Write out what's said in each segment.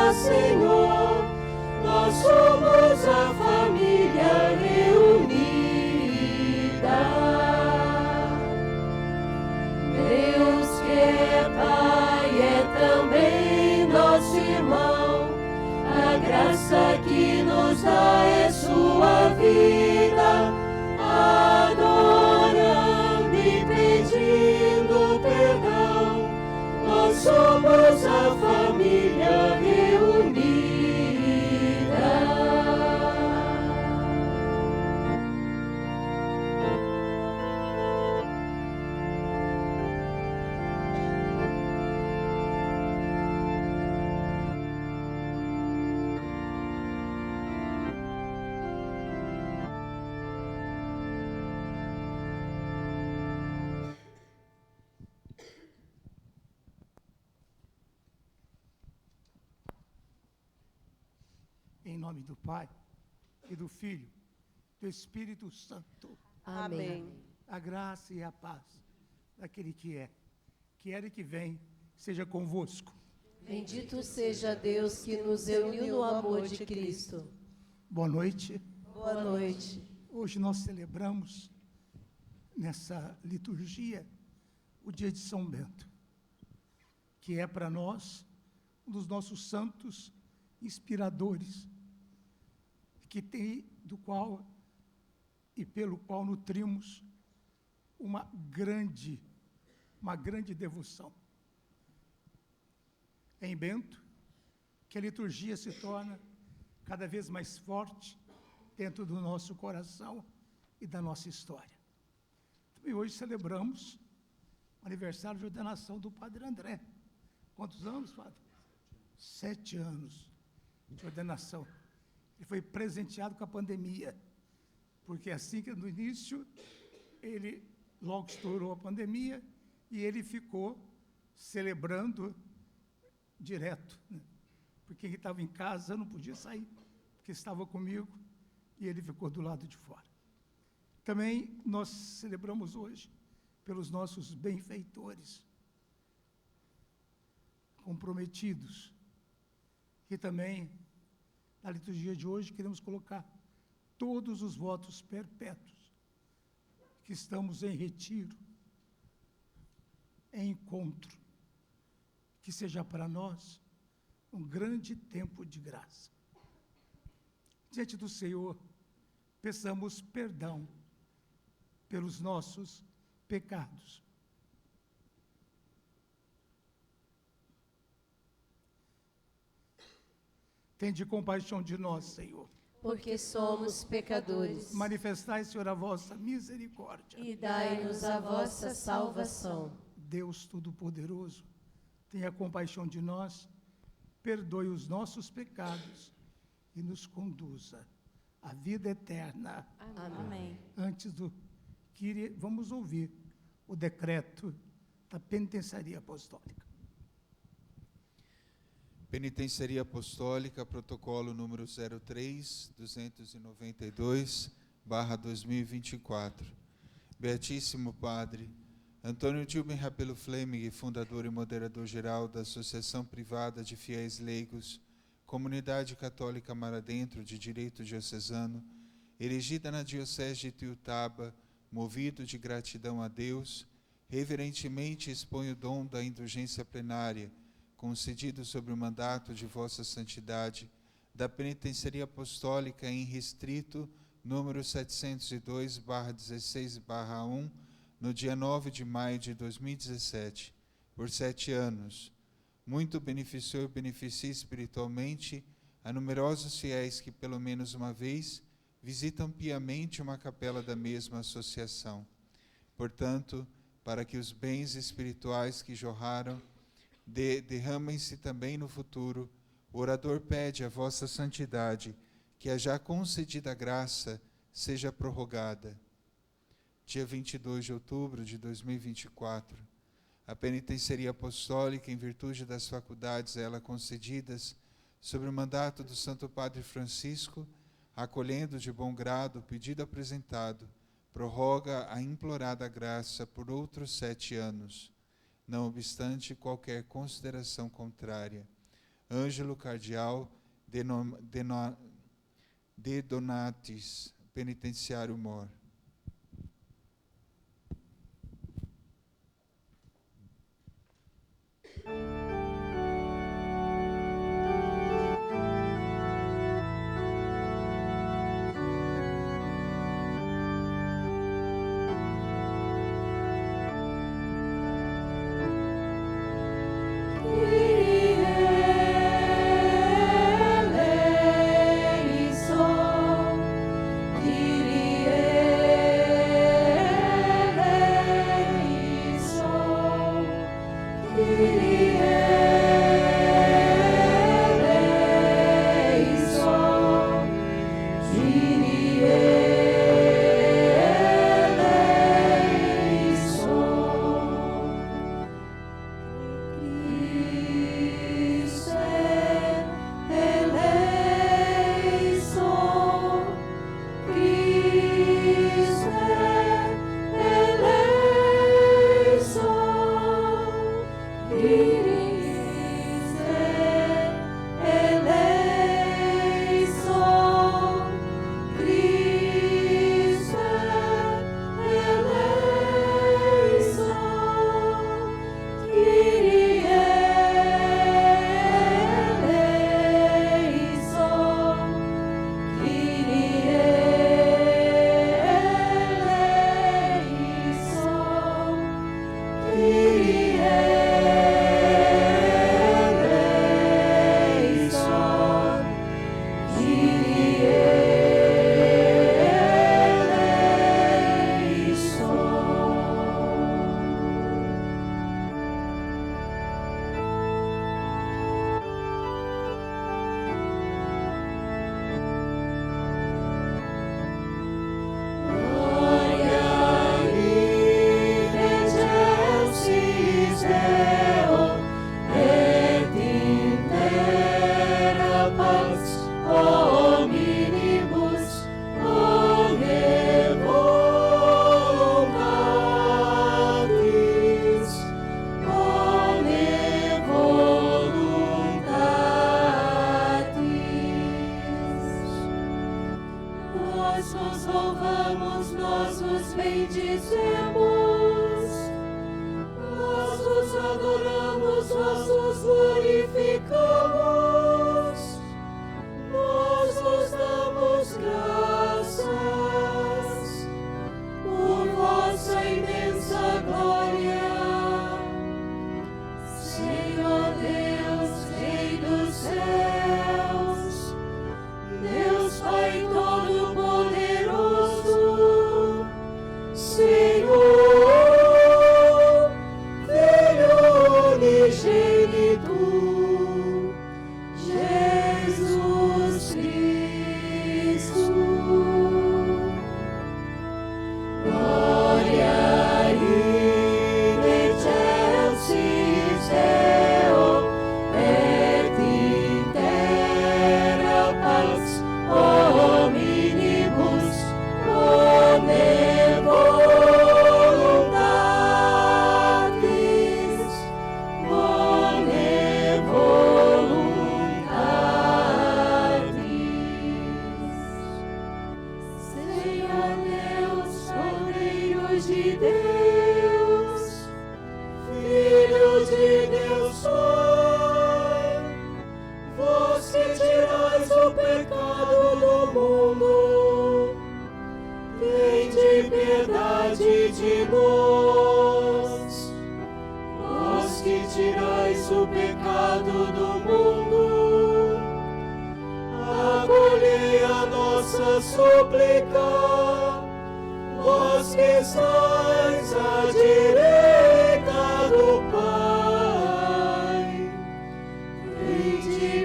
graça, Senhor, nós somos a família reunida. Deus que é Pai é também nosso irmão, a graça que nos dá é sua vida, adorando e pedindo perdão, nós somos a família reunida. Em nome do Pai, e do Filho, do Espírito Santo. Amém. A graça e a paz daquele que era e que vem, seja convosco. Bendito seja Deus que nos reuniu no amor de Cristo. Boa noite. Boa noite. Hoje nós celebramos, nessa liturgia, o dia de São Bento, que é para nós um dos nossos santos inspiradores, do qual e pelo qual nutrimos uma grande devoção. É em Bento que a liturgia se torna cada vez mais forte dentro do nosso coração e da nossa história. E hoje celebramos o aniversário de ordenação do Padre André. Quantos anos, Padre? 7 anos de ordenação. Ele foi presenteado com a pandemia, porque assim que no início, logo estourou a pandemia, e ele ficou celebrando direto, né? Porque ele estava em casa, não podia sair, porque estava comigo, e ele ficou do lado de fora. Também nós celebramos hoje pelos nossos benfeitores, comprometidos, que também, na liturgia de hoje, queremos colocar todos os votos perpétuos, que estamos em retiro, em encontro, que seja para nós um grande tempo de graça. Diante do Senhor, peçamos perdão pelos nossos pecados. Tende compaixão de nós, Senhor, porque somos pecadores. Manifestai, Senhor, a vossa misericórdia. E dai-nos a vossa salvação. Deus Todo-Poderoso, tenha compaixão de nós, perdoe os nossos pecados e nos conduza à vida eterna. Amém. Antes vamos ouvir o decreto da Penitenciaria Apostólica. Penitenciaria Apostólica, protocolo número 03-292/2024. Beatíssimo Padre Antônio Dilben Rapelo Fleming, fundador e moderador-geral da Associação Privada de Fiéis Leigos, Comunidade Católica Mar Adentro de Direito Diocesano, erigida na Diocese de Ituiutaba, movido de gratidão a Deus, reverentemente expõe o dom da indulgência plenária, concedido sob o mandato de Vossa Santidade, da Penitenciaria Apostólica em Restrito, número 702/16/1, no dia 9 de maio de 2017, por 7 anos. Muito beneficiou e beneficia espiritualmente a numerosos fiéis que, pelo menos uma vez, visitam piamente uma capela da mesma associação. Portanto, para que os bens espirituais que jorraram derramem-se também no futuro, o orador pede a vossa santidade que a já concedida graça seja prorrogada. Dia 22 de outubro de 2024, a Penitenciaria Apostólica, em virtude das faculdades a ela concedidas, sob o mandato do Santo Padre Francisco, acolhendo de bom grado o pedido apresentado, prorroga a implorada graça por outros 7 anos. Não obstante qualquer consideração contrária, Ângelo Cardeal de Donatis, penitenciário Mor.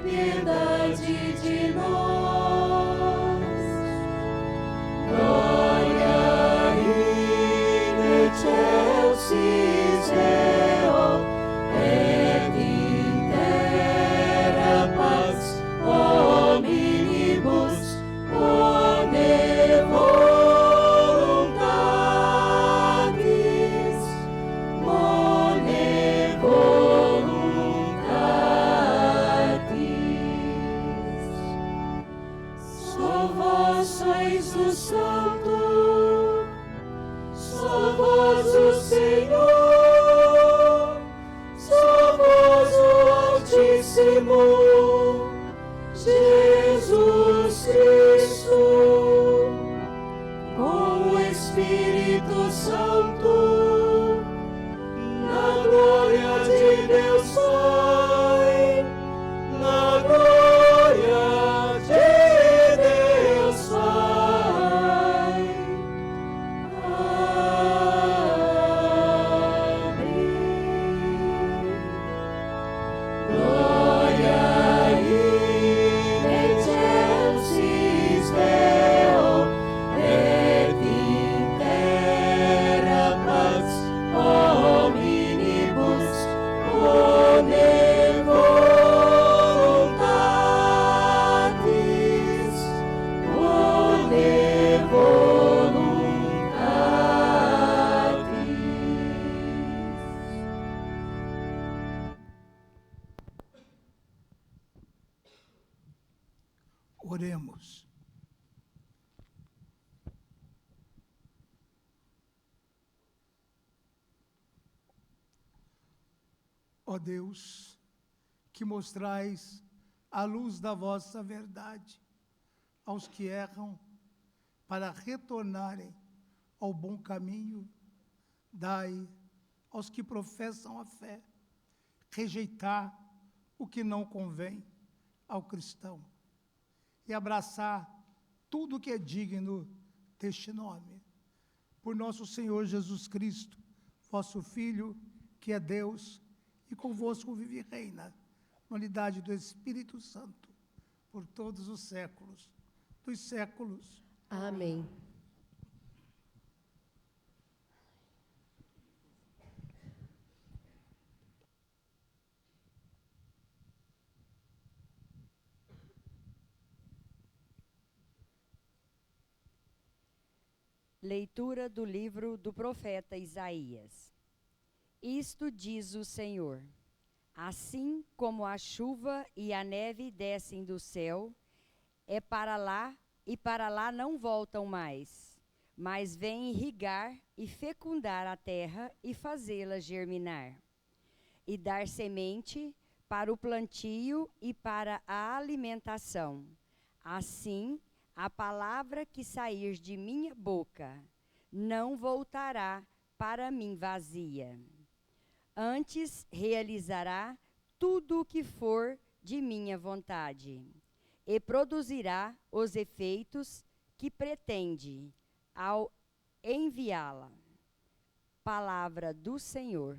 Piedade de nós. Santo, só vós o Senhor, só vós o Altíssimo, Jesus Cristo, com o Espírito Santo, na glória de Deus Pai, na glória de Deus Pai. Amém. Glória in excelsis Deo, et in terra pax hominibus bone voluntatis, bone voluntatis. Oremos. Ó Deus, que mostrais a luz da vossa verdade aos que erram, para retornarem ao bom caminho, dai aos que professam a fé rejeitar o que não convém ao cristão e abraçar tudo que é digno deste nome. Por nosso Senhor Jesus Cristo, vosso Filho, que é Deus, e convosco vive e reina, na unidade do Espírito Santo, por todos os séculos dos séculos. Amém. Leitura do livro do profeta Isaías. Isto diz o Senhor: assim como a chuva e a neve descem do céu, é para lá e para lá não voltam mais, mas vêm irrigar e fecundar a terra e fazê-la germinar, e dar semente para o plantio e para a alimentação. Assim, a palavra que sair de minha boca não voltará para mim vazia. Antes realizará tudo o que for de minha vontade, e produzirá os efeitos que pretende ao enviá-la. Palavra do Senhor.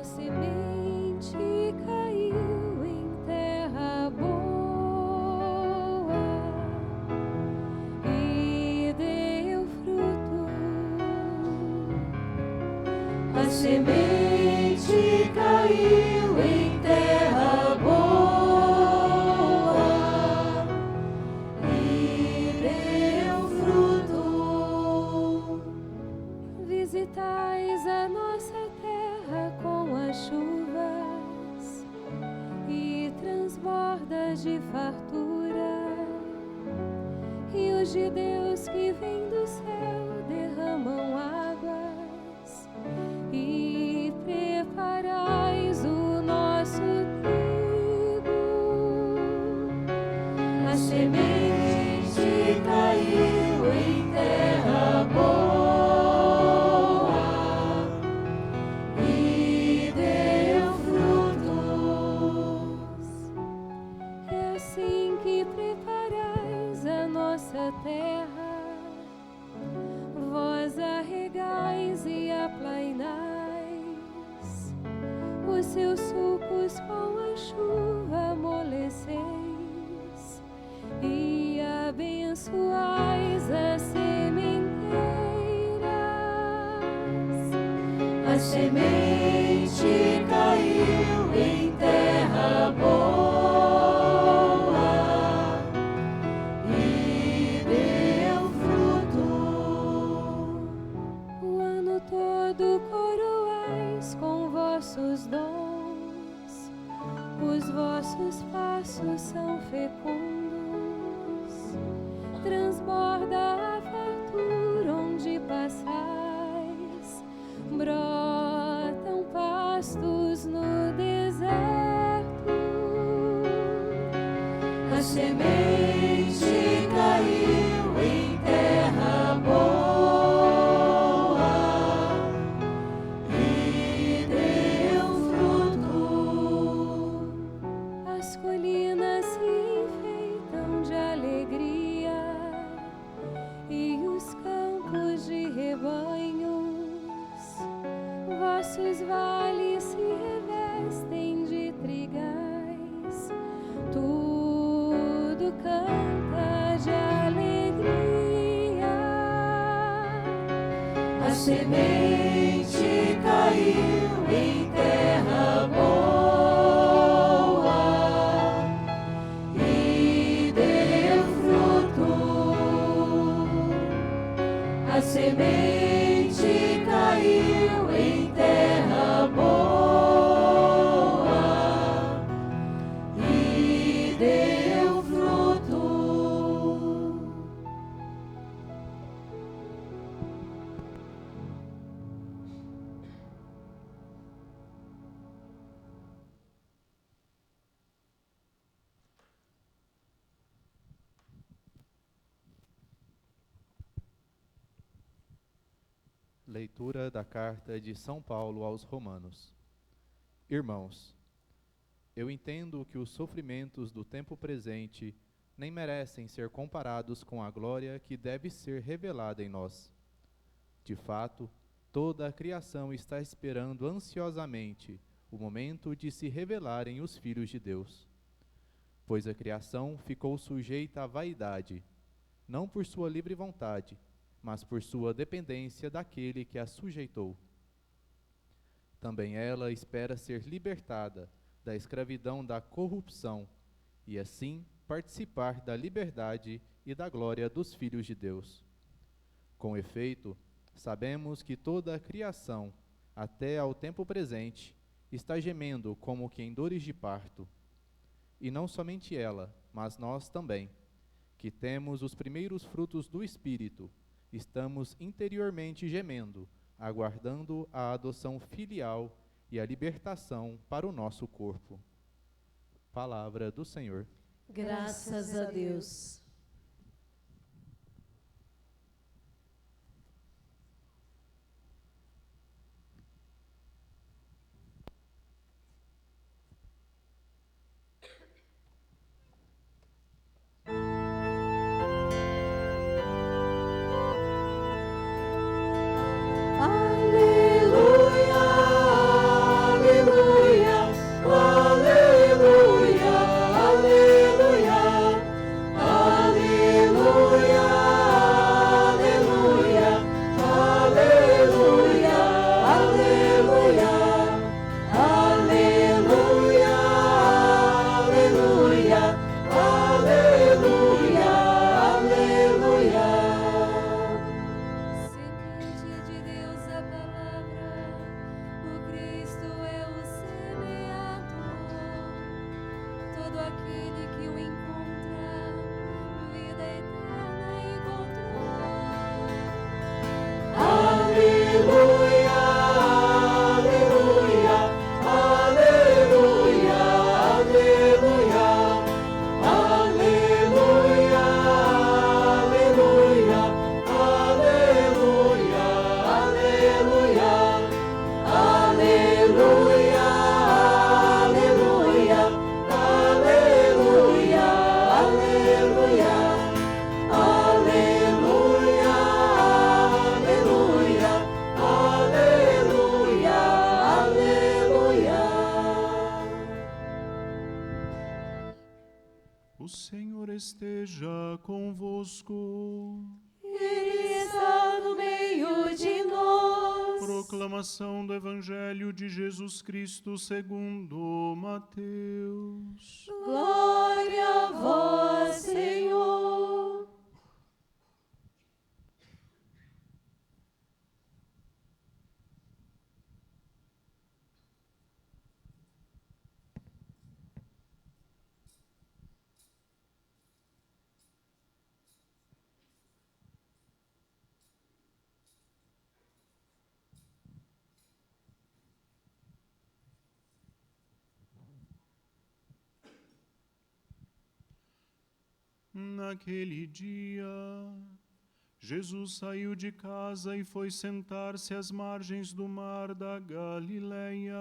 A semente caiu em terra boa e deu fruto. A semente caiu em terra boa e deu fruto. Visitais a nossa terra com as chuvas e transbordas de fartura, rios de Deus que vêm do céu derramam águas e preparais o nosso trigo. A semente caiu em terra boa e deu frutos. É assim que preparais a nossa terra, vós a regais e aplainais, os seus sulcos com a chuva amoleceis e abençoais a sementeira. A semente caiu em terra boa e deu fruto. O ano todo coroais com vossos dons, os vossos passos são fecundos, transborda a fartura onde passais, brotam pastos no deserto. A semente caiu em terra boa e deu fruto. As colinas se enfeitam de alegria e os campos de rebanhos. Vossos vales se revestem de trigais. Tudo canta de alegria. A semente caiu em terra boa e deu fruto. A semente caiu em terra boa e deu fruto. Leitura da carta de São Paulo aos Romanos. Irmãos, eu entendo que os sofrimentos do tempo presente nem merecem ser comparados com a glória que deve ser revelada em nós. De fato, toda a criação está esperando ansiosamente o momento de se revelarem os filhos de Deus. Pois a criação ficou sujeita à vaidade, não por sua livre vontade, mas por sua dependência daquele que a sujeitou. Também ela espera ser libertada da escravidão da corrupção e assim participar da liberdade e da glória dos filhos de Deus. Com efeito, sabemos que toda a criação, até ao tempo presente, está gemendo como que em dores de parto. E não somente ela, mas nós também, que temos os primeiros frutos do Espírito, estamos interiormente gemendo, aguardando a adoção filial e a libertação para o nosso corpo. Palavra do Senhor. Graças a Deus. Aleluia, aleluia, aleluia, aleluia, aleluia, aleluia, aleluia, aleluia, aleluia, aleluia, aleluia. Semente de Deus a palavra, o Cristo é o semeador. Todo aquele que o encontra, vida eterna encontrou. Aleluia, aleluia, aleluia, aleluia, aleluia, aleluia, aleluia, aleluia, aleluia, aleluia, aleluia, aleluia, aleluia, aleluia, aleluia, aleluia. O Senhor esteja convosco. Ele está no meio de nós. Proclamação do Evangelho de Jesus Cristo segundo Mateus. Glória a vós, Senhor. Naquele dia, Jesus saiu de casa e foi sentar-se às margens do mar da Galileia.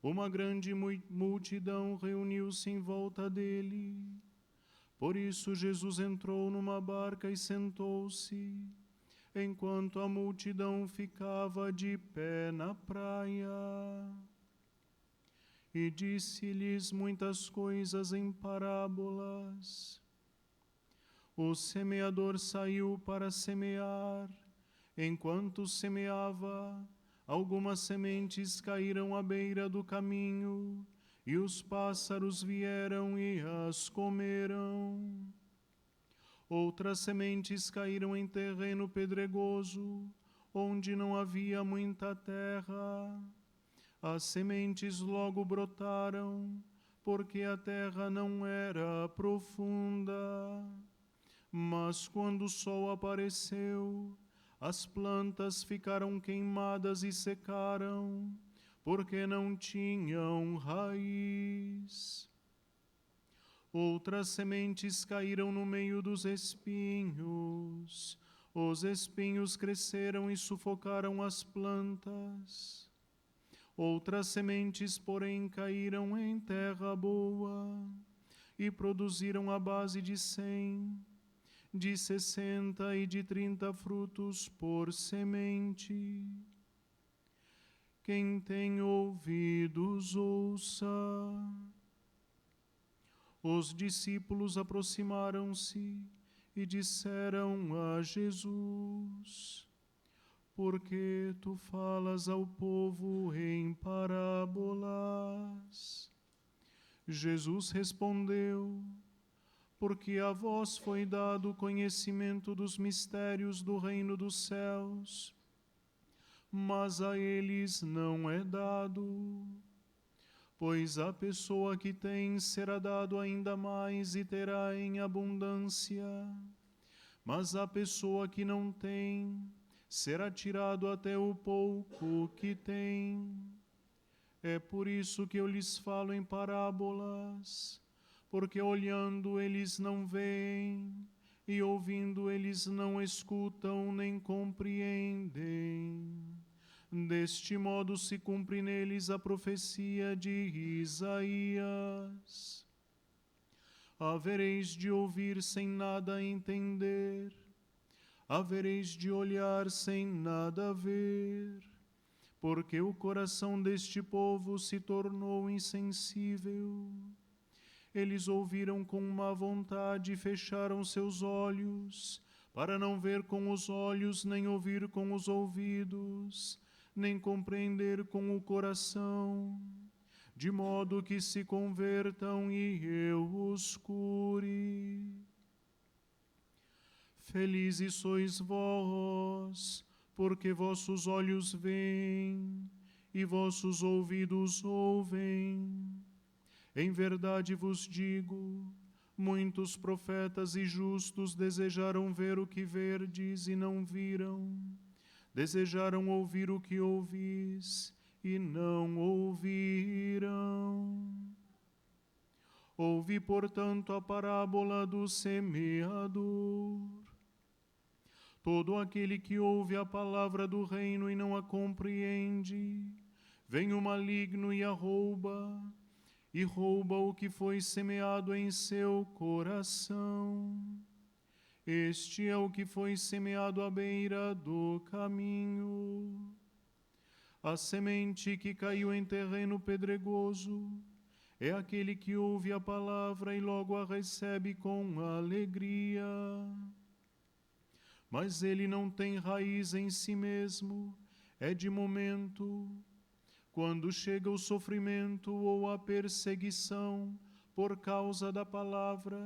Uma grande multidão reuniu-se em volta dele. Por isso, Jesus entrou numa barca e sentou-se, enquanto a multidão ficava de pé na praia. E disse-lhes muitas coisas em parábolas. O semeador saiu para semear. Enquanto semeava, algumas sementes caíram à beira do caminho, e os pássaros vieram e as comeram. Outras sementes caíram em terreno pedregoso, onde não havia muita terra. As sementes logo brotaram, porque a terra não era profunda. Mas quando o sol apareceu, as plantas ficaram queimadas e secaram, porque não tinham raiz. Outras sementes caíram no meio dos espinhos. Os espinhos cresceram e sufocaram as plantas. Outras sementes, porém, caíram em terra boa e produziram à base de 100, de 60 e de 30 frutos por semente. Quem tem ouvidos, ouça. Os discípulos aproximaram-se e disseram a Jesus: Por que tu falas ao povo em parábolas? Jesus respondeu: Porque a vós foi dado o conhecimento dos mistérios do reino dos céus, mas a eles não é dado. Pois a pessoa que tem será dado ainda mais e terá em abundância, mas a pessoa que não tem será tirado até o pouco que tem. É por isso que eu lhes falo em parábolas, porque olhando eles não veem, e ouvindo eles não escutam nem compreendem. Deste modo se cumpre neles a profecia de Isaías. Havereis de ouvir sem nada entender, havereis de olhar sem nada ver, porque o coração deste povo se tornou insensível. Eles ouviram com má vontade e fecharam seus olhos, para não ver com os olhos, nem ouvir com os ouvidos, nem compreender com o coração, de modo que se convertam e eu os cure. Felizes sois vós, porque vossos olhos veem e vossos ouvidos ouvem. Em verdade vos digo, muitos profetas e justos desejaram ver o que verdes e não viram, desejaram ouvir o que ouvis e não ouviram. Ouvi, portanto, a parábola do semeador. Todo aquele que ouve a palavra do reino e não a compreende, vem o maligno e a rouba, e rouba o que foi semeado em seu coração. Este é o que foi semeado à beira do caminho. A semente que caiu em terreno pedregoso é aquele que ouve a palavra e logo a recebe com alegria. Mas ele não tem raiz em si mesmo é de momento. Quando chega o sofrimento ou a perseguição por causa da palavra,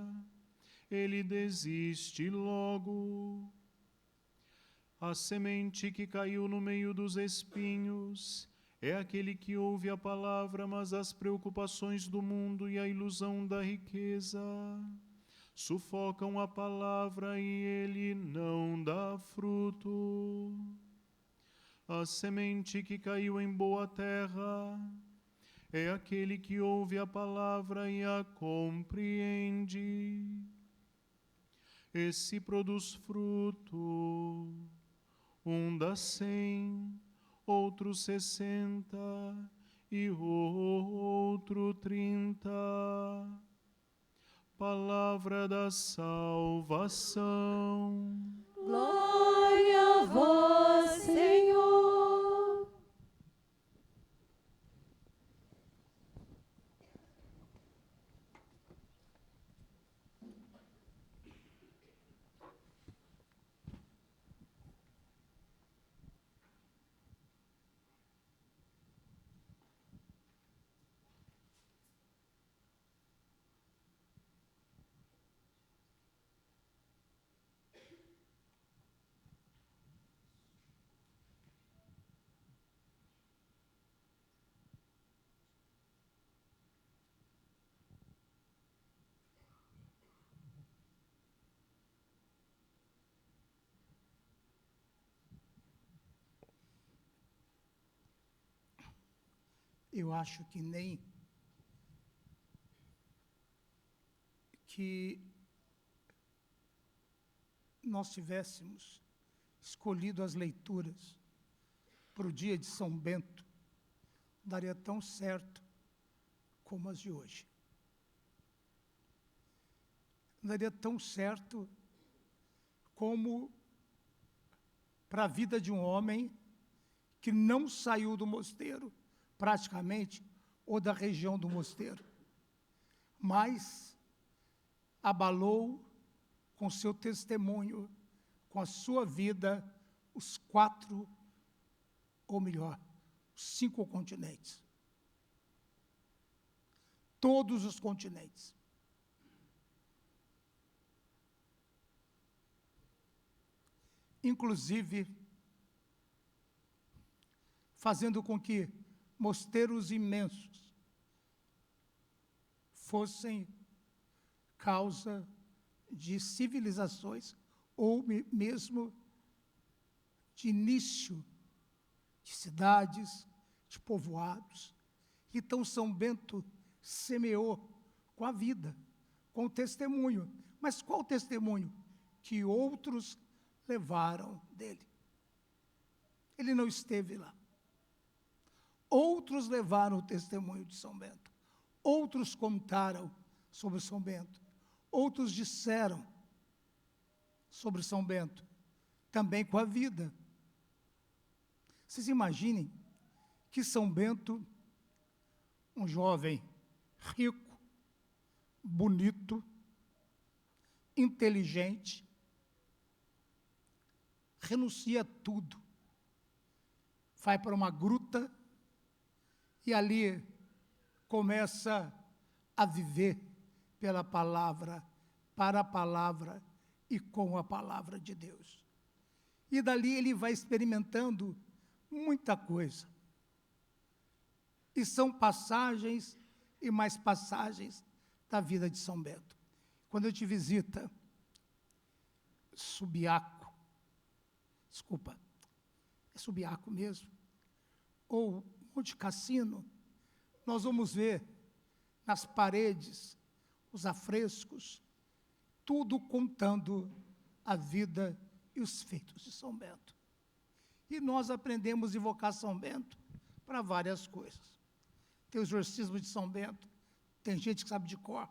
ele desiste logo. A semente que caiu no meio dos espinhos é aquele que ouve a palavra, mas as preocupações do mundo e a ilusão da riqueza sufocam a palavra e ele não dá fruto. A semente que caiu em boa terra é aquele que ouve a palavra e a compreende. Esse produz fruto, um dá 100, outro 60 e outro 30. Palavra da salvação. Glória a vós, Senhor. Eu acho que nem que nós tivéssemos escolhido as leituras para o dia de São Bento, daria tão certo como as de hoje. Daria tão certo como para a vida de um homem que não saiu do mosteiro, praticamente, ou da região do mosteiro, mas abalou com seu testemunho, com a sua vida, os 4, ou melhor, os 5 continentes. Todos os continentes. Inclusive, fazendo com que mosteiros imensos fossem causa de civilizações ou mesmo de início de cidades, de povoados. Então São Bento semeou com a vida, com o testemunho. Mas qual testemunho? Que outros levaram dele. Ele não esteve lá. Outros levaram o testemunho de São Bento. Outros contaram sobre São Bento. Outros disseram sobre São Bento, também com a vida. Vocês imaginem que São Bento, um jovem rico, bonito, inteligente, renuncia a tudo, vai para uma gruta e ali começa a viver pela palavra, para a palavra e com a palavra de Deus. E dali ele vai experimentando muita coisa. E são passagens e mais passagens da vida de São Bento. Quando eu te visita Subiaco, desculpa, é Subiaco mesmo, ou Monte Cassino, nós vamos ver nas paredes, os afrescos, tudo contando a vida e os feitos de São Bento. E nós aprendemos a invocar São Bento para várias coisas. Tem o exorcismo de São Bento, tem gente que sabe de cor,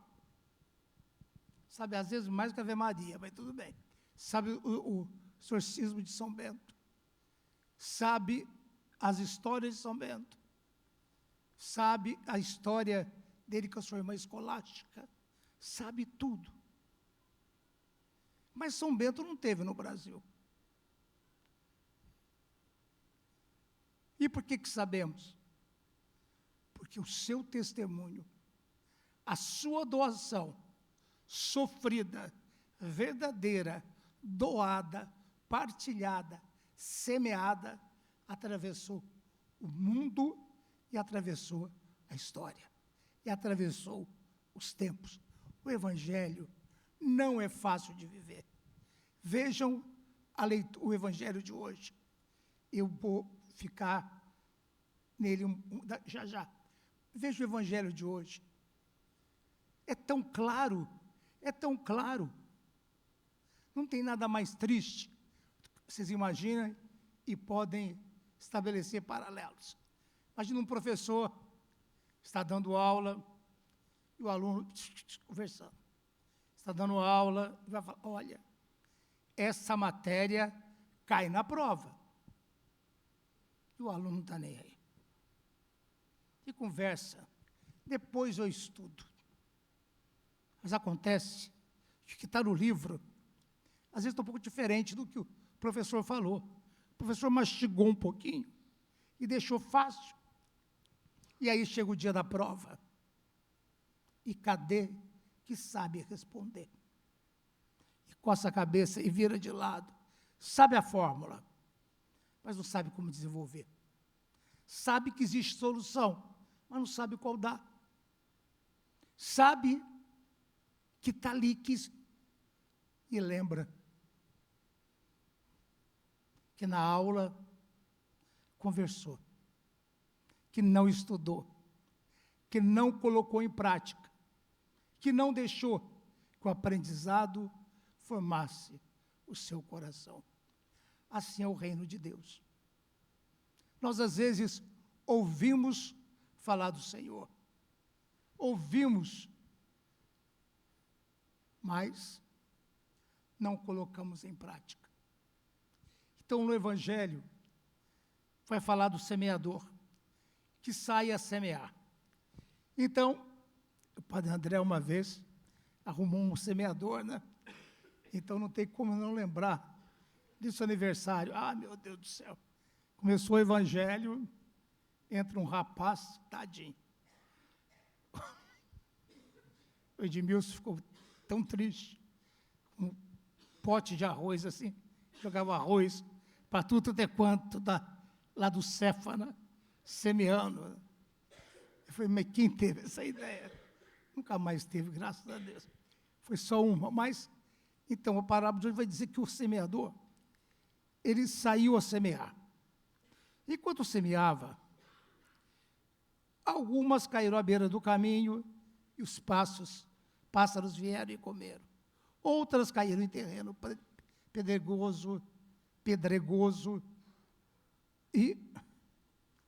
sabe às vezes mais que a Ave Maria, mas tudo bem. Sabe o exorcismo de São Bento, sabe as histórias de São Bento, sabe a história dele com a sua irmã escolástica, sabe tudo. Mas São Bento não teve no Brasil. E por que sabemos? Porque o seu testemunho, a sua doação, sofrida, verdadeira, doada, partilhada, semeada, atravessou o mundo e atravessou a história, e atravessou os tempos. O Evangelho não é fácil de viver. Vejam o Evangelho de hoje. Eu vou ficar nele já já. Veja o Evangelho de hoje. É tão claro, é tão claro. Não tem nada mais triste. Vocês imaginam e podem estabelecer paralelos. Imagina um professor está dando aula e o aluno conversando. Está dando aula e vai falar, olha, essa matéria cai na prova. E o aluno não está nem aí. E conversa. Depois eu estudo. Mas acontece que está no livro, às vezes está um pouco diferente do que o professor falou. O professor mastigou um pouquinho e deixou fácil. E aí chega o dia da prova. E cadê que sabe responder? E coça a cabeça e vira de lado. Sabe a fórmula, mas não sabe como desenvolver. Sabe que existe solução, mas não sabe qual dá. Sabe que está ali, e lembra que na aula conversou, que não estudou, que não colocou em prática, que não deixou que o aprendizado formasse o seu coração. Assim é o reino de Deus. Nós, às vezes, ouvimos falar do Senhor, ouvimos, mas não colocamos em prática. Então, no Evangelho, vai falar do semeador, que sai a semear. Então, o padre André, uma vez, arrumou um semeador, né? Então, não tem como não lembrar desse aniversário. Ah, meu Deus do céu. Começou o Evangelho, entra um rapaz, tadinho. O Edmilson ficou tão triste, um pote de arroz assim, jogava arroz para tudo até quanto, lá do Céfana, semeando. Eu falei, mas quem teve essa ideia? Nunca mais teve, graças a Deus. Foi só uma, mas, então, a parábola de hoje vai dizer que o semeador, ele saiu a semear. Enquanto semeava, algumas caíram à beira do caminho e os pássaros vieram e comeram. Outras caíram em terreno pedregoso e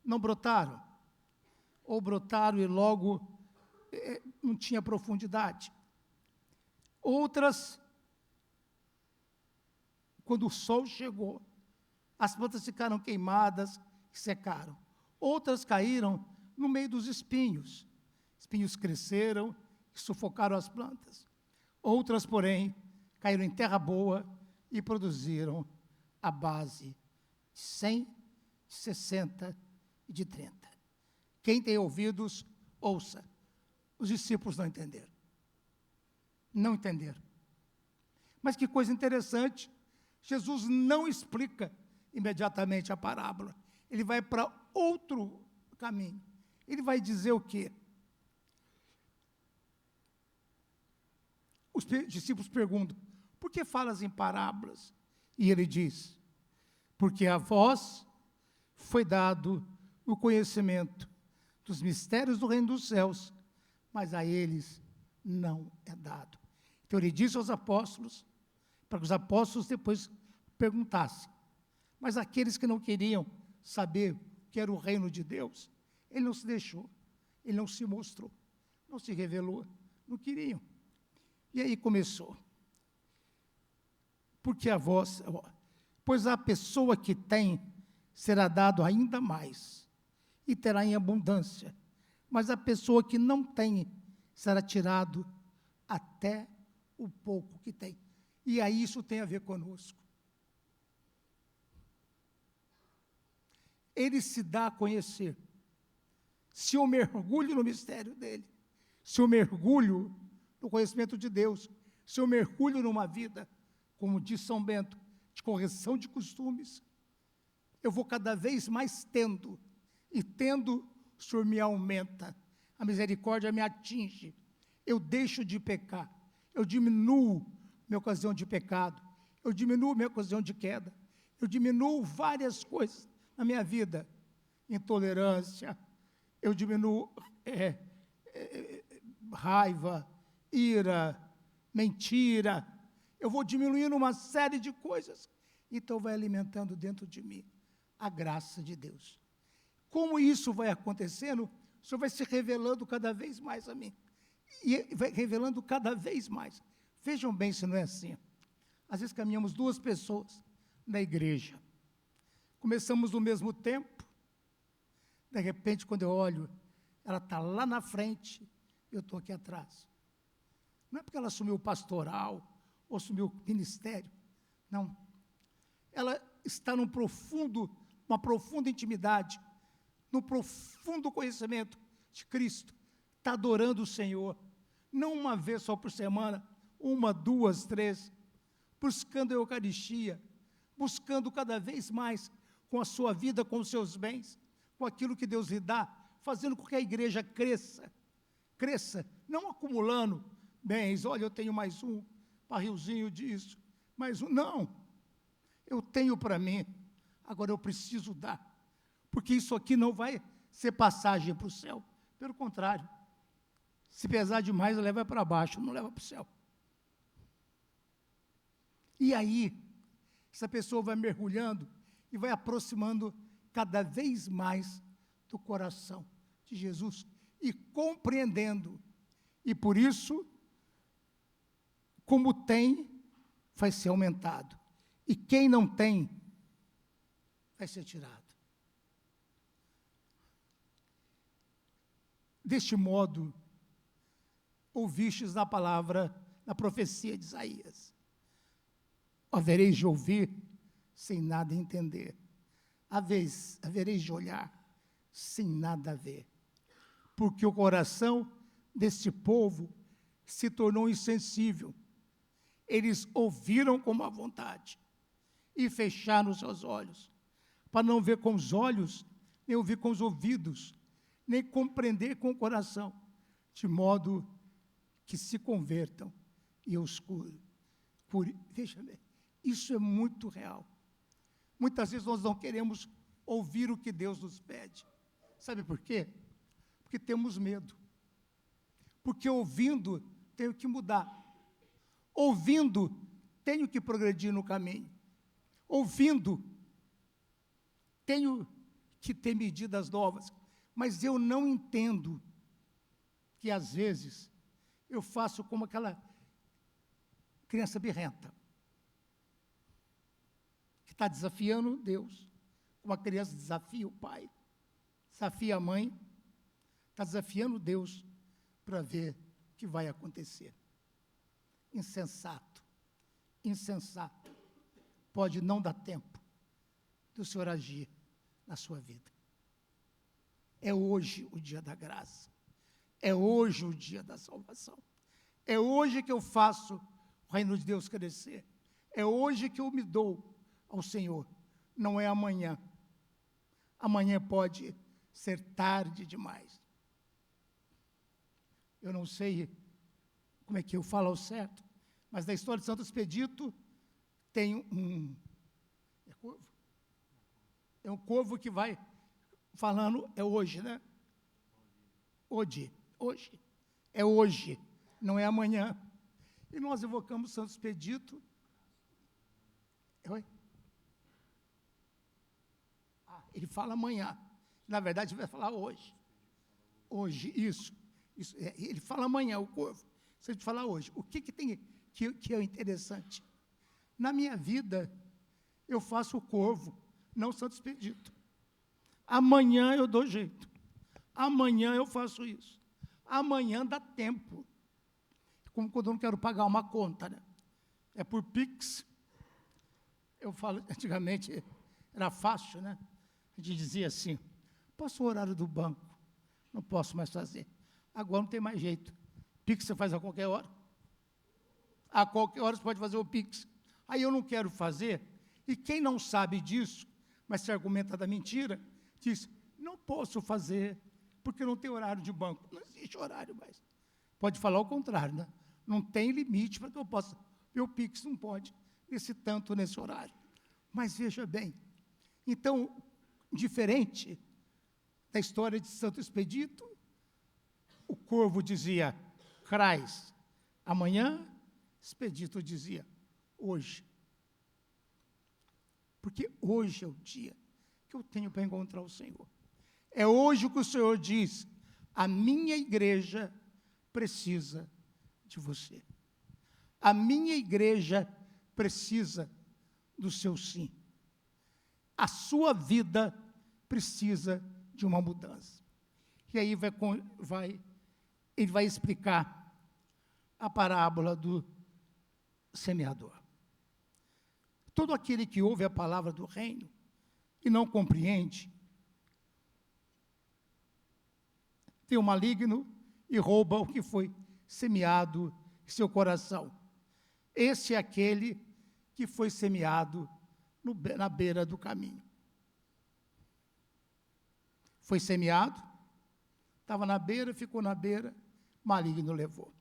não brotaram. Ou brotaram e logo não tinha profundidade. Outras, quando o sol chegou, as plantas ficaram queimadas e secaram. Outras caíram no meio dos espinhos. Espinhos cresceram e sufocaram as plantas. Outras, porém, caíram em terra boa e produziram a base de 100, de 60 e de 30. Quem tem ouvidos, ouça. Os discípulos não entenderam. Não entenderam. Mas que coisa interessante, Jesus não explica imediatamente a parábola. Ele vai para outro caminho. Ele vai dizer o quê? Os discípulos perguntam, por que falas em parábolas? E ele diz, porque a vós foi dado o conhecimento dos mistérios do reino dos céus, mas a eles não é dado. Então ele disse aos apóstolos, para que os apóstolos depois perguntassem. Mas aqueles que não queriam saber o que era o reino de Deus, ele não se deixou, ele não se mostrou, não se revelou, não queriam. E aí começou. Porque a vós, pois a pessoa que tem, será dado ainda mais, e terá em abundância. Mas a pessoa que não tem, será tirado até o pouco que tem. E aí isso tem a ver conosco. ele se dá a conhecer. Se eu mergulho no mistério dele, se eu mergulho no conhecimento de Deus, se eu mergulho numa vida, como diz São Bento, de correção de costumes, eu vou cada vez mais tendo, e tendo, o Senhor me aumenta, a misericórdia me atinge, eu deixo de pecar, eu diminuo minha ocasião de pecado, eu diminuo minha ocasião de queda, eu diminuo várias coisas na minha vida, intolerância, eu diminuo raiva, ira, mentira, eu vou diminuindo uma série de coisas, então vai alimentando dentro de mim a graça de Deus. Como isso vai acontecendo, o Senhor vai se revelando cada vez mais a mim, e vai revelando cada vez mais. Vejam bem se não é assim. Às vezes caminhamos duas pessoas na igreja, começamos no mesmo tempo, de repente, quando eu olho, ela está lá na frente, eu estou aqui atrás. Não é porque ela assumiu o pastoral, ou assumiu o ministério, não. Ela está uma profunda intimidade, num profundo conhecimento de Cristo, está adorando o Senhor, não uma vez só por semana, 1, 2, 3, buscando a Eucaristia, buscando cada vez mais com a sua vida, com os seus bens, com aquilo que Deus lhe dá, fazendo com que a igreja cresça, não acumulando bens, olha, eu tenho mais um barrilzinho disso, mais um, não, eu tenho para mim, agora eu preciso dar, porque isso aqui não vai ser passagem para o céu, pelo contrário, se pesar demais, leva para baixo, não leva para o céu. E aí, essa pessoa vai mergulhando e vai aproximando cada vez mais do coração de Jesus e compreendendo. E por isso, como tem, vai ser aumentado. E quem não tem, vai ser tirado. Deste modo, ouvistes na palavra, na profecia de Isaías. Havereis de ouvir sem nada entender. Havereis de olhar sem nada ver. Porque o coração deste povo se tornou insensível. Eles ouviram com má vontade e fecharam os seus olhos, para não ver com os olhos, nem ouvir com os ouvidos, nem compreender com o coração, de modo que se convertam e eu os curo. Veja bem, isso é muito real. Muitas vezes nós não queremos ouvir o que Deus nos pede. Sabe por quê? Porque temos medo. Porque ouvindo, tenho que mudar. Ouvindo, tenho que progredir no caminho. Ouvindo, tenho que ter medidas novas. Mas eu não entendo que, às vezes, eu faço como aquela criança birrenta, que está desafiando Deus, como a criança desafia o pai, desafia a mãe, está desafiando Deus para ver o que vai acontecer. Insensato, insensato, pode não dar tempo do Senhor agir na sua vida. É hoje o dia da graça, é hoje o dia da salvação, é hoje que eu faço o reino de Deus crescer, é hoje que eu me dou ao Senhor, não é amanhã. Amanhã pode ser tarde demais. Eu não sei como é que eu falo ao certo, mas na história de Santo Expedito tem é corvo? É um corvo que vai falando, é hoje, né? Hoje, é hoje, não é amanhã. E nós evocamos Santo Expedito. Oi? Ele fala amanhã. Na verdade, ele vai falar hoje. Hoje, isso ele fala amanhã, o corvo. Se a gente falar hoje, o que tem que é interessante? Na minha vida, eu faço o corvo, não o Santo Expedito. Amanhã eu dou jeito. Amanhã eu faço isso. Amanhã dá tempo. Como quando eu não quero pagar uma conta, né? É por Pix. Eu falo, antigamente era fácil, né? A gente dizia assim, posso o horário do banco? Não posso mais fazer. Agora não tem mais jeito. Pix você faz a qualquer hora. A qualquer hora você pode fazer o Pix. Aí eu não quero fazer. E quem não sabe disso, mas se argumenta da mentira, diz, não posso fazer, porque não tem horário de banco. Não existe horário mais. Pode falar o contrário, né? Não tem limite para que eu possa. Meu Pix não pode, esse tanto nesse horário. Mas veja bem, então, diferente da história de Santo Expedito, o corvo dizia, crais, amanhã, Expedito dizia, hoje. Porque hoje é o dia que eu tenho para encontrar o Senhor. É hoje que o Senhor diz, a minha igreja precisa de você. A minha igreja precisa do seu sim. A sua vida precisa de uma mudança. E aí ele vai explicar a parábola do semeador. Todo aquele que ouve a palavra do reino e não compreende, tem o maligno e rouba o que foi semeado em seu coração. Esse é aquele que foi semeado na beira do caminho. Foi semeado, estava na beira, ficou na beira, maligno levou.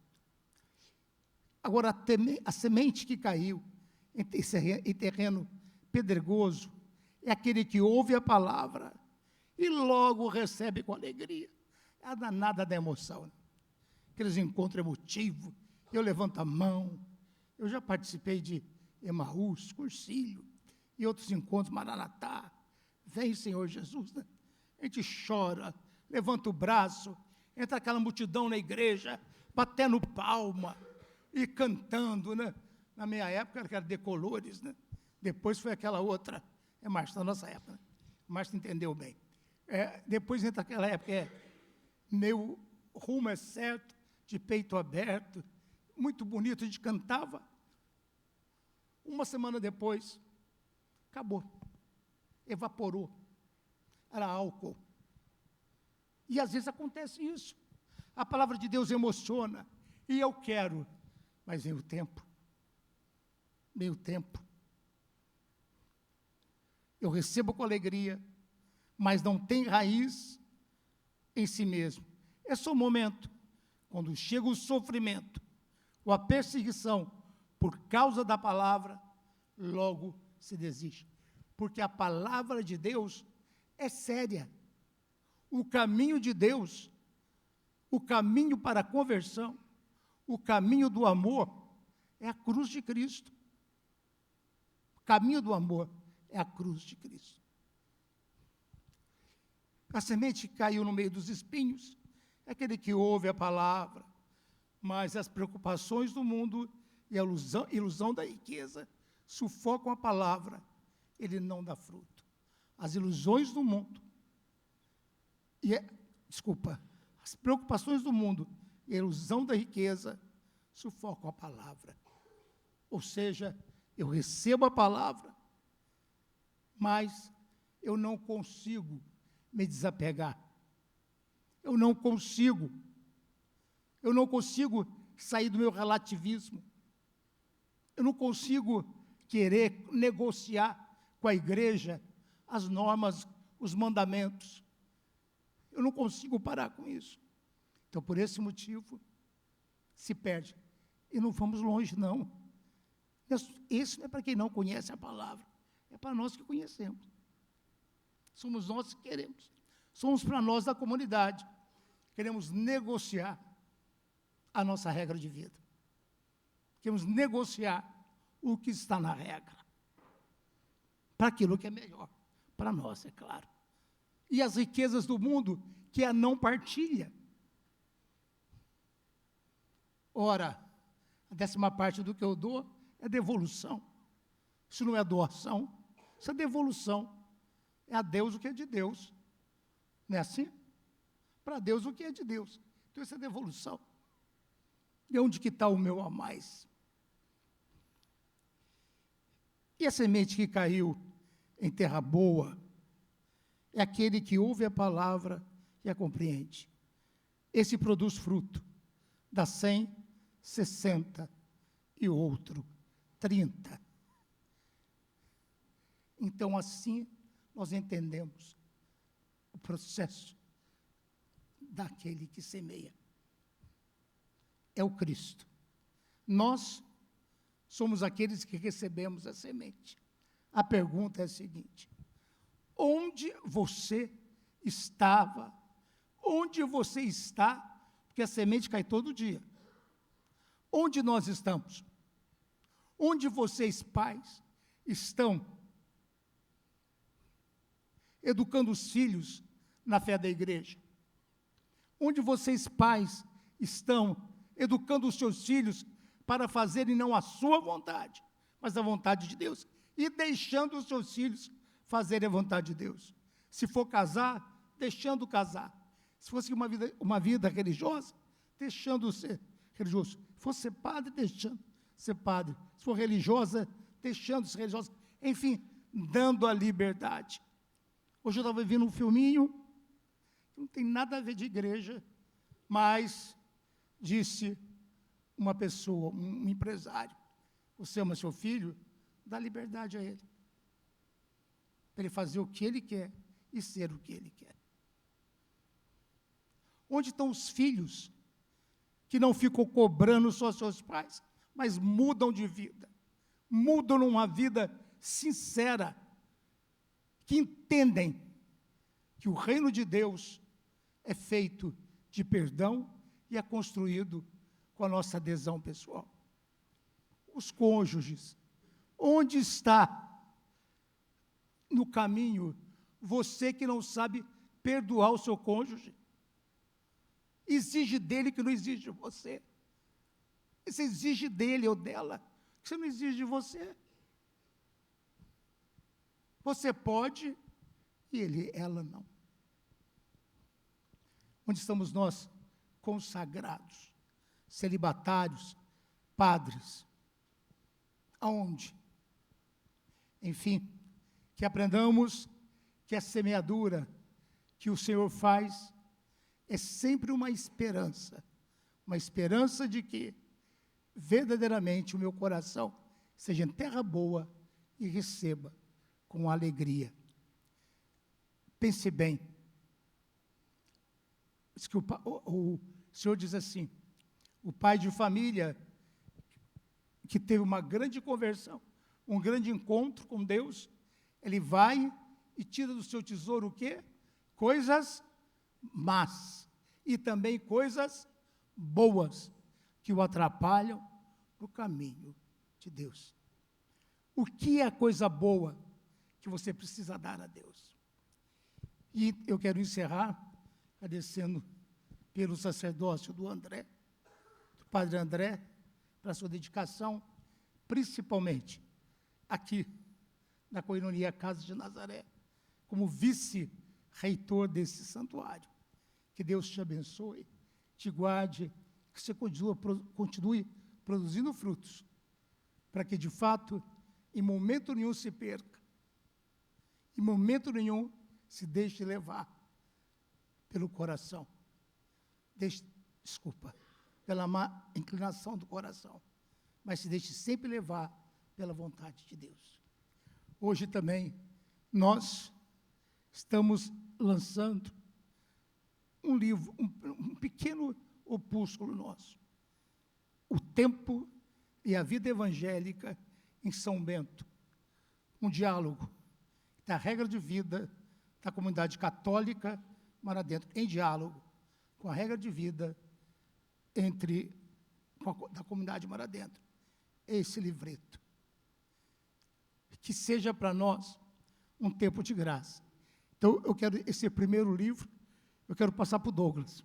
Agora, a semente que caiu em terreno pedregoso é aquele que ouve a palavra e logo recebe com alegria. É a danada da emoção. Aqueles encontros emotivos, eu levanto a mão. Eu já participei de Emaús, Cursilho, e outros encontros, Maranatá. Vem, Senhor Jesus, né? A gente chora, levanta o braço, entra aquela multidão na igreja, batendo palma e cantando, né? Na minha época era Decolores, né? Depois foi aquela outra, Márcio, da nossa época, né? Márcio entendeu bem. Depois entra aquela época, meu rumo é certo, de peito aberto, muito bonito, a gente cantava. Uma semana depois, acabou, evaporou, era álcool. E às vezes acontece isso. A palavra de Deus emociona, e eu quero, mas vem o tempo. Meio tempo. Eu recebo com alegria, mas não tem raiz em si mesmo. É só um momento, quando chega o sofrimento, ou a perseguição, por causa da palavra, logo se desiste. Porque a palavra de Deus é séria. O caminho de Deus, o caminho para a conversão, o caminho do amor, é a cruz de Cristo. O caminho do amor é a cruz de Cristo. A semente que caiu no meio dos espinhos é aquele que ouve a palavra, mas as preocupações do mundo e a ilusão da riqueza sufocam a palavra, ele não dá fruto. As ilusões do mundo, as preocupações do mundo e a ilusão da riqueza sufocam a palavra. Ou seja, eu recebo a palavra, mas eu não consigo me desapegar. Eu não consigo sair do meu relativismo. Eu não consigo querer negociar com a igreja as normas, os mandamentos. Eu não consigo parar com isso. Então, por esse motivo, se perde. E não vamos longe, não. Isso não é para quem não conhece a palavra, é para nós que conhecemos. Somos nós que queremos. Somos para nós da comunidade. Queremos negociar a nossa regra de vida. Queremos negociar o que está na regra. Para aquilo que é melhor. Para nós, é claro. E as riquezas do mundo, que é a não partilha. Ora, a 10ª parte do que eu dou é devolução. Isso não é doação, isso é devolução. É a Deus o que é de Deus. Não é assim? Para Deus o que é de Deus. Então isso é devolução. E onde que está o meu a mais? E a semente que caiu em terra boa é aquele que ouve a palavra e a compreende. Esse produz fruto, dá 100, 60 e outro 30. Então, assim, nós entendemos o processo daquele que semeia. É o Cristo. Nós somos aqueles que recebemos a semente. A pergunta é a seguinte: onde você estava? Onde você está? Porque a semente cai todo dia. Onde nós estamos? Onde vocês, pais, estão educando os filhos na fé da igreja? Onde vocês, pais, estão educando os seus filhos para fazerem não a sua vontade, mas a vontade de Deus, e deixando os seus filhos fazerem a vontade de Deus? Se for casar, deixando casar. Se fosse uma vida religiosa, deixando ser religioso. Se fosse ser padre, deixando ser padre. Se for religiosa, deixando ser religiosa. Enfim, dando a liberdade. Hoje eu estava vendo um filminho, que não tem nada a ver de igreja, mas disse uma pessoa, um empresário: você ama seu filho? Dá liberdade a ele. Para ele fazer o que ele quer e ser o que ele quer. Onde estão os filhos que não ficam cobrando só seus pais, mas mudam de vida, mudam numa vida sincera, que entendem que o reino de Deus é feito de perdão e é construído com a nossa adesão pessoal? Os cônjuges, onde está no caminho você que não sabe perdoar o seu cônjuge? Exige dele que não exige de você. Você exige dele ou dela que você não exige de você. Você pode e ela não. Onde estamos nós, consagrados, celibatários, padres? Aonde? Enfim, que aprendamos que a semeadura que o Senhor faz é sempre uma esperança de que verdadeiramente o meu coração seja em terra boa e receba com alegria. Pense bem. Diz que o Senhor diz assim: o pai de família que teve uma grande conversão, um grande encontro com Deus, ele vai e tira do seu tesouro o quê? Coisas más e também coisas boas que o atrapalham no caminho de Deus. O que é a coisa boa que você precisa dar a Deus? E eu quero encerrar agradecendo pelo sacerdócio do Padre André, pela sua dedicação, principalmente aqui na Coinonia Casa de Nazaré, como vice-reitor desse santuário. Que Deus te abençoe, te guarde, que você continue produzindo frutos, para que, de fato, em momento nenhum se perca, em momento nenhum se deixe levar pelo coração, pela má inclinação do coração, mas se deixe sempre levar pela vontade de Deus. Hoje também nós estamos lançando um livro, um pequeno opúsculo nosso, O Tempo e a Vida Evangélica em São Bento, um diálogo da regra de vida da comunidade católica Mar Adentro, em diálogo com a regra de vida da comunidade Mar Adentro. Esse livreto. Que seja para nós um tempo de graça. Então, eu quero, esse primeiro livro, eu quero passar para o Douglas,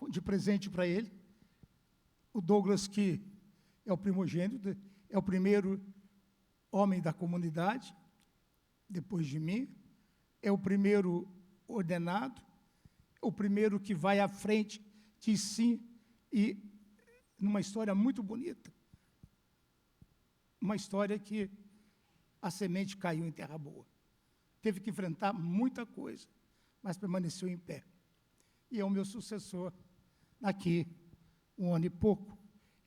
de presente para ele. O Douglas, que é o primogênito, é o primeiro homem da comunidade, depois de mim, é o primeiro ordenado, o primeiro que vai à frente, diz sim, e numa história muito bonita, uma história que a semente caiu em terra boa. teve que enfrentar muita coisa, mas permaneceu em pé. E é o meu sucessor daqui, 1 ano e pouco.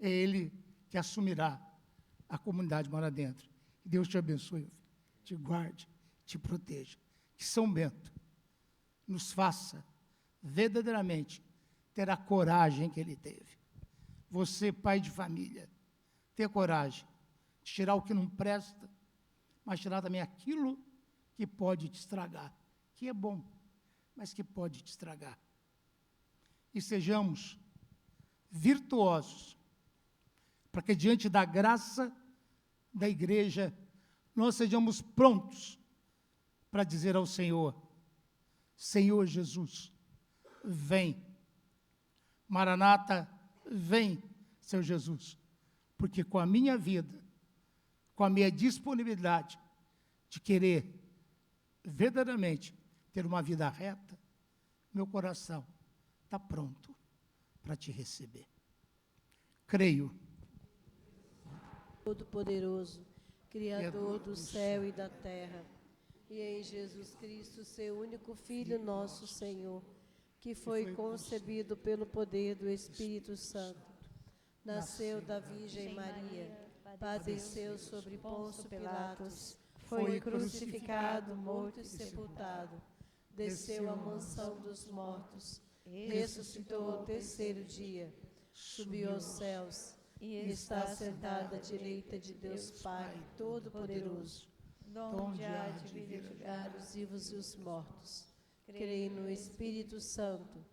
É ele que assumirá a comunidade Mora Dentro. Deus te abençoe, te guarde, te proteja. Que São Bento nos faça verdadeiramente ter a coragem que ele teve. Você, pai de família, ter coragem de tirar o que não presta, mas tirar também aquilo que pode te estragar, que é bom, mas que pode te estragar. E sejamos virtuosos, para que diante da graça da igreja, nós sejamos prontos para dizer ao Senhor: Senhor Jesus, vem. Maranata, vem, Senhor Jesus, porque com a minha vida, com a minha disponibilidade de querer verdadeiramente ter uma vida reta, meu coração está pronto para te receber. Creio. Todo-Poderoso, Criador do céu e da terra, e em Jesus Cristo, seu único Filho, nosso Senhor, que foi concebido pelo poder do Espírito Santo, nasceu da Virgem Maria, padeceu sobre Pôncio Pilatos, foi crucificado, morto e sepultado, desceu à mansão dos mortos, ressuscitou ao terceiro dia, subiu aos céus e está sentado à direita de Deus Pai Todo-Poderoso, donde há de vir julgar os vivos e os mortos. Creio no Espírito Santo,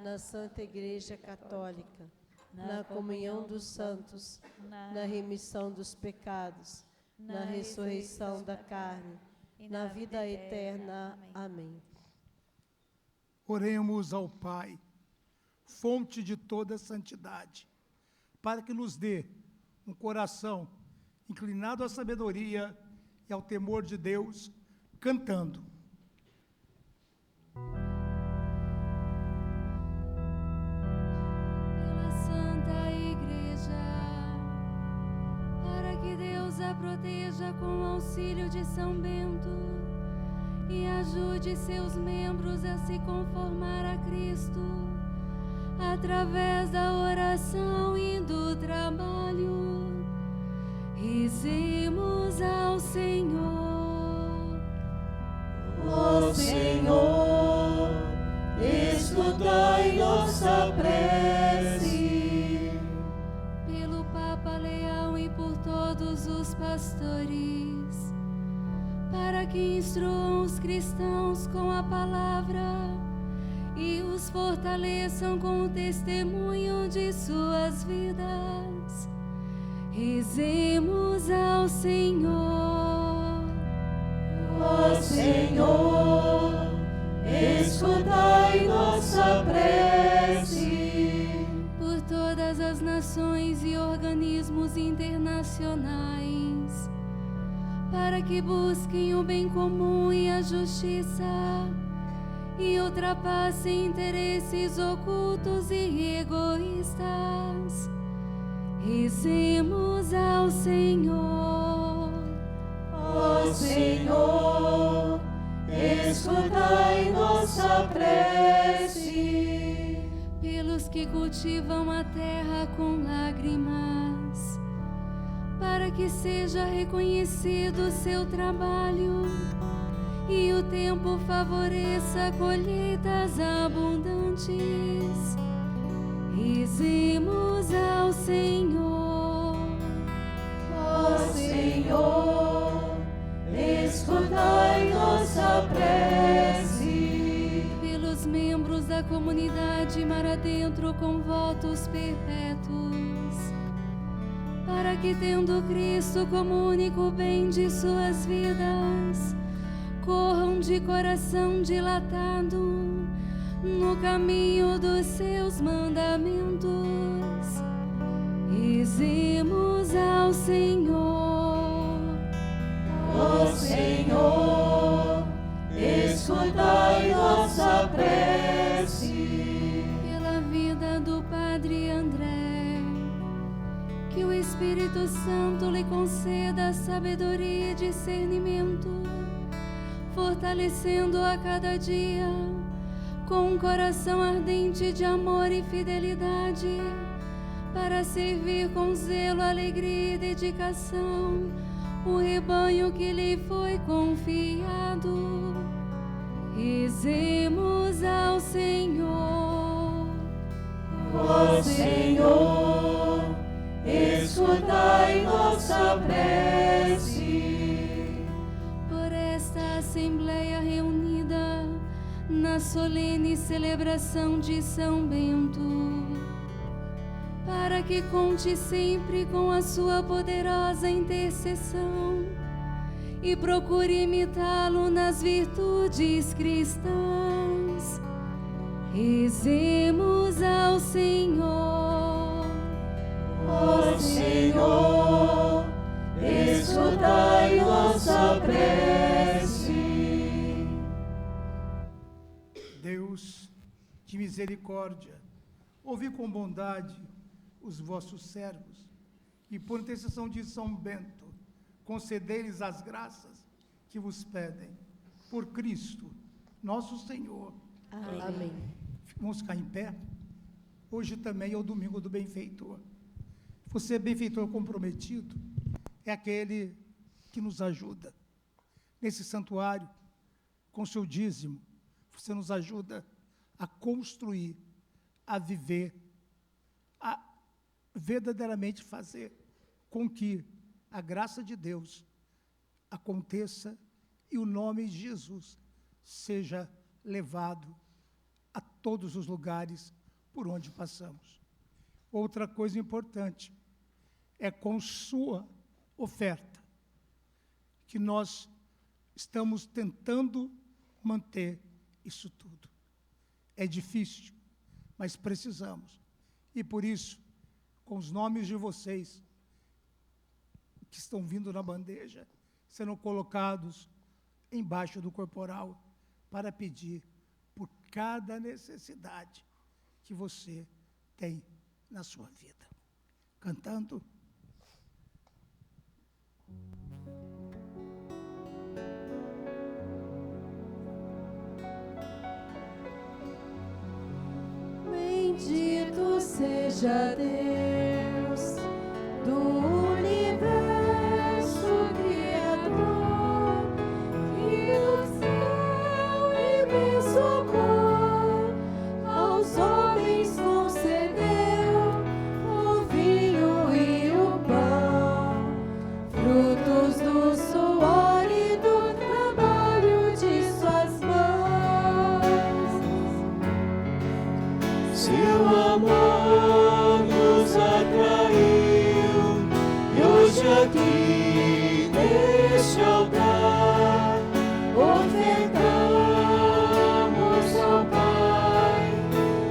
na Santa Igreja Católica, na comunhão dos santos, na remissão dos pecados, na ressurreição da carne, na vida eterna. Amém. Oremos ao Pai, fonte de toda santidade, para que nos dê um coração inclinado à sabedoria e ao temor de Deus, cantando. Pela Santa Igreja, para que Deus a proteja com o auxílio de São Bento e ajude seus membros a se conformar a Cristo, através da oração e do trabalho. Rezemos ao Senhor. Ó Senhor, escutai nossa prece. Pelo Papa Leão e por todos os pastores, para que instruam os cristãos com a palavra e os fortaleçam com o testemunho de suas vidas. Rezemos ao Senhor. Ó Senhor, escutai nossa prece. Por todas as nações e organismos internacionais, para que busquem o bem comum e a justiça e ultrapassem interesses ocultos e egoístas. Rezemos ao Senhor. Ó Senhor, escutai nossa prece. Pelos que cultivam a terra com lágrimas, para que seja reconhecido o seu trabalho e o tempo favoreça colheitas abundantes. Rezemos ao Senhor. Ó Senhor, escutai nossa prece. Pelos membros da comunidade Mar Adentro com votos perpétuos, para que, tendo Cristo como único bem de suas vidas, corram de coração dilatado no caminho dos seus mandamentos. Rezemos ao Senhor. Ó Senhor, escutai nossa prece. Pela vida do Padre André, que o Espírito Santo lhe conceda sabedoria e discernimento, fortalecendo a cada dia com um coração ardente de amor e fidelidade, para servir com zelo, alegria e dedicação o rebanho que lhe foi confiado. Rezemos ao Senhor. Ó Senhor, escutai nossa prece. Por esta Assembleia reunida na solene celebração de São Bento, para que conte sempre com a sua poderosa intercessão e procure imitá-lo nas virtudes cristãs. Rezemos ao Senhor. Ó Senhor, escutai nossa prece. Deus de misericórdia, ouvi com bondade os vossos servos, e por intercessão de São Bento, concedei-lhes as graças que vos pedem. Por Cristo, nosso Senhor. Amém. Vamos ficar em pé. Hoje também é o domingo do benfeitor. Você, benfeitor comprometido, é aquele que nos ajuda. Nesse santuário, com seu dízimo, você nos ajuda a construir, a viver, a verdadeiramente fazer com que a graça de Deus aconteça e o nome de Jesus seja levado a todos os lugares por onde passamos. Outra coisa importante é com sua oferta, que nós estamos tentando manter isso tudo. É difícil, mas precisamos. E por isso, com os nomes de vocês que estão vindo na bandeja, sendo colocados embaixo do corporal, para pedir por cada necessidade que você tem na sua vida. Cantando. Bendito seja Deus do universo Criador, que do céu imenso amor aos homens concedeu o vinho e o pão, frutos do suor e do trabalho de suas mãos. Seu amor nos atraiu e hoje aqui neste altar ofertamos ao Pai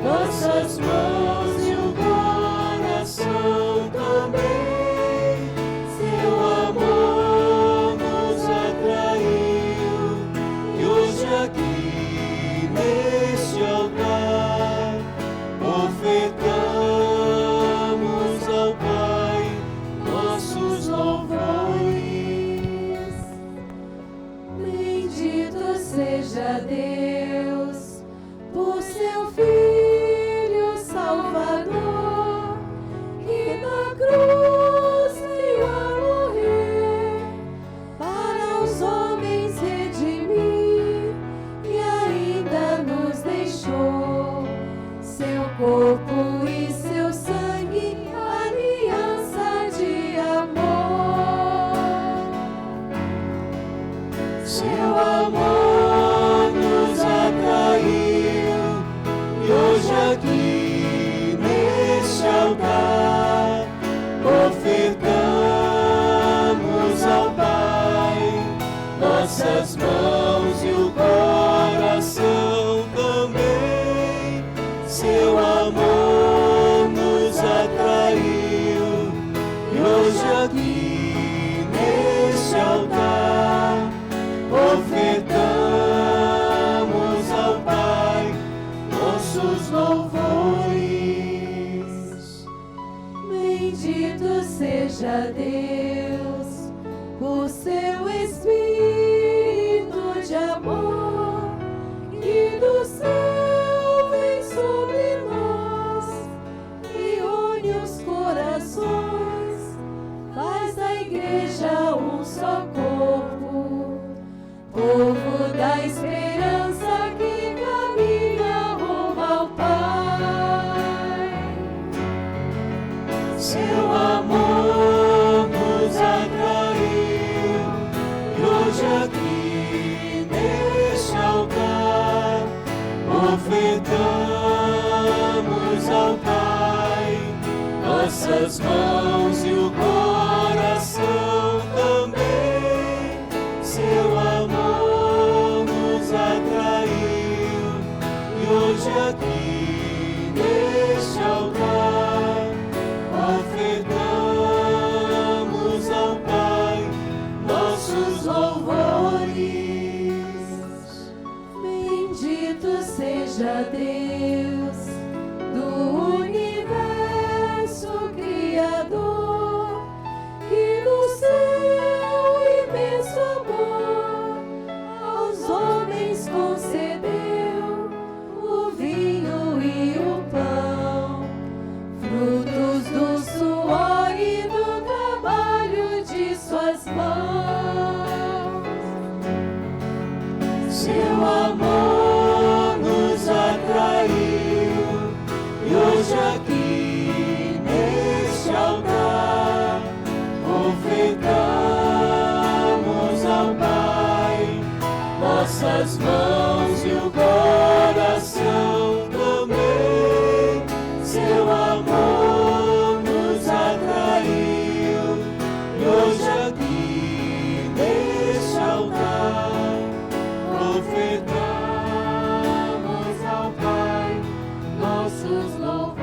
nossas mãos e o coração também. Seu amor nos atraiu e hoje aqui neste altar ofertamos ao Pai nossos louvores. Bendito seja Deus por seu Filho Salvador, que na cruz veio a morrer para os homens redimir e ainda nos deixou seu corpo e seu sangue, aliança de amor. Seu amor nos atraiu e hoje aqui neste altar ofertamos ao Pai nossas mãos e o coração também. Seu amor nos atraiu e hoje aqui neste altar ofertamos hoje aqui neste altar ofertamos ao Pai nossas mãos e o coração também. Seu amor nos atraiu e hoje aqui neste altar ofertamos ao Pai nossos louvores. Bendito seja Deus do universo Criador, que no seu imenso amor aos homens concedeu o vinho e o pão, frutos do suor e do trabalho de suas mãos. Seu amor nos atraiu e hoje aqui neste altar ofertamos ao Pai nossas mãos e o coração também. Seu amor nos atraiu e hoje aqui neste altar ofertamos ao Pai nossos louvores.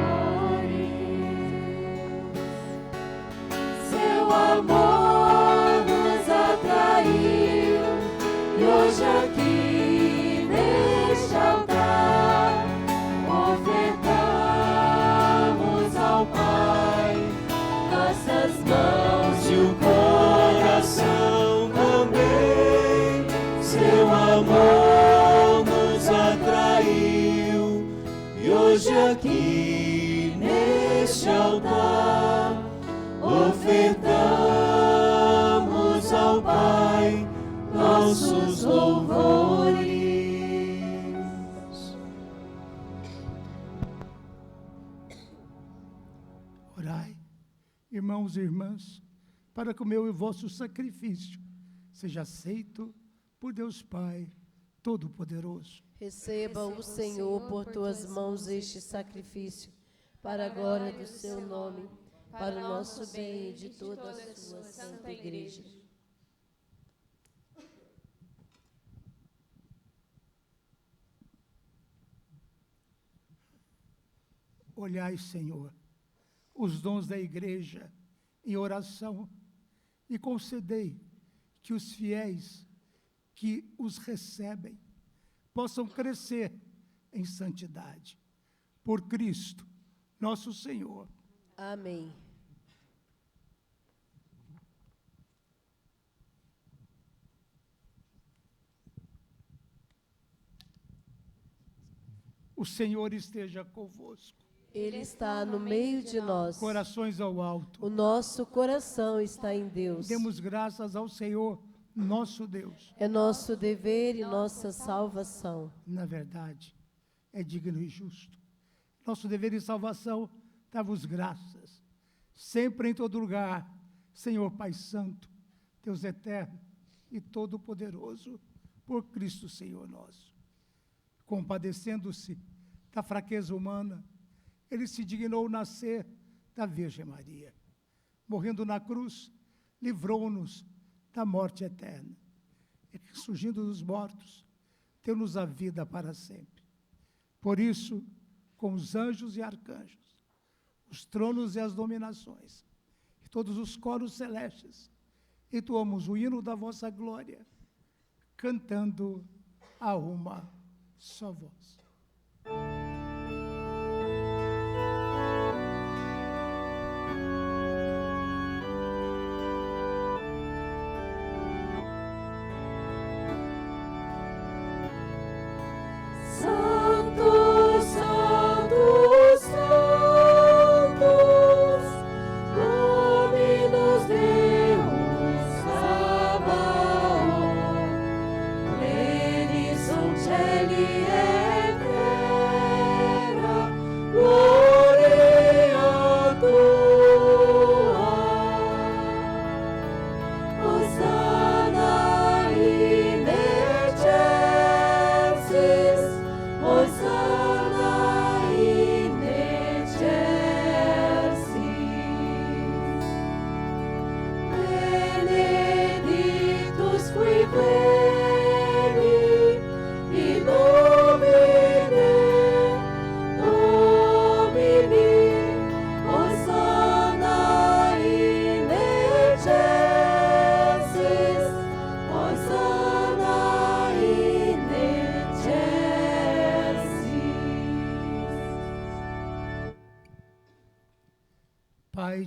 Seu amor nos atraiu e hoje aqui neste altar ofertamos ao Pai nossas mãos e o coração também. Seu amor nos atraiu e hoje aqui neste altar ofertamos ao Pai nossos louvores. Orai, irmãos e irmãs, para que o meu e o vosso sacrifício seja aceito por Deus Pai Todo-Poderoso. Receba o Senhor por tuas mãos este sacrifício, para a glória do seu nome, para o nosso bem e de toda a sua santa igreja. Olhai, Senhor, os dons da igreja em oração e concedei que os fiéis que os recebem possam crescer em santidade. Por Cristo, nosso Senhor. Amém. O Senhor esteja convosco. Ele está no meio de nós. Corações ao alto. O nosso coração está em Deus. Demos graças ao Senhor, nosso Deus. É nosso dever e nossa salvação. Na verdade, é digno e justo. Nosso dever e salvação, dá-vos graças, sempre em todo lugar, Senhor Pai Santo, Deus eterno e todo-poderoso, por Cristo Senhor nosso. Compadecendo-se da fraqueza humana, Ele se dignou nascer da Virgem Maria. Morrendo na cruz, livrou-nos da morte eterna. E ressurgindo dos mortos, deu-nos a vida para sempre. Por isso, com os anjos e arcanjos, os tronos e as dominações, e todos os coros celestes, entoamos o hino da vossa glória, cantando a uma só voz. Santo, Santo, Santos, Dominus Deus Sabaoth, pleni sunt celi et terra.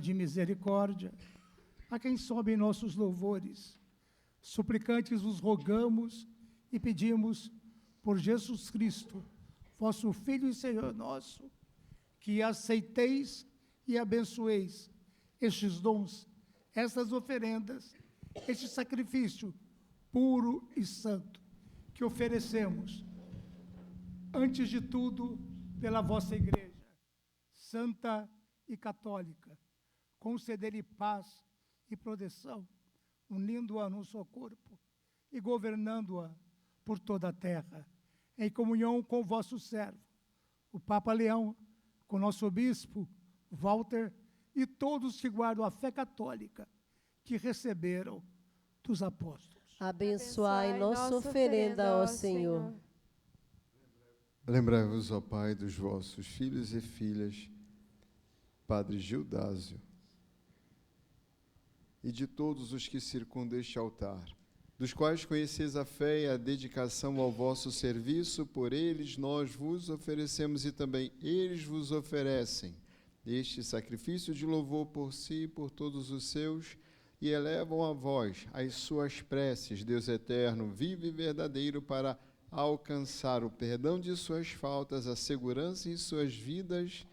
de misericórdia, a quem sobem nossos louvores. Suplicantes vos rogamos e pedimos, por Jesus Cristo, vosso Filho e Senhor nosso, que aceiteis e abençoeis estes dons, estas oferendas, este sacrifício puro e santo que oferecemos, antes de tudo, pela vossa Igreja, santa e católica. Conceder-lhe paz e proteção, unindo-a no seu corpo e governando-a por toda a terra, em comunhão com o vosso servo, o Papa Leão, com nosso bispo, Walter, e todos que guardam a fé católica que receberam dos apóstolos. Abençoai nossa oferenda, ó Senhor. Lembrai-vos, ó Pai, dos vossos filhos e filhas, Padre Gildásio, e de todos os que circundam este altar, dos quais conheceis a fé e a dedicação ao vosso serviço. Por eles nós vos oferecemos e também eles vos oferecem este sacrifício de louvor por si e por todos os seus, e elevam a vós as suas preces, Deus eterno, vivo e verdadeiro, para alcançar o perdão de suas faltas, a segurança em suas vidas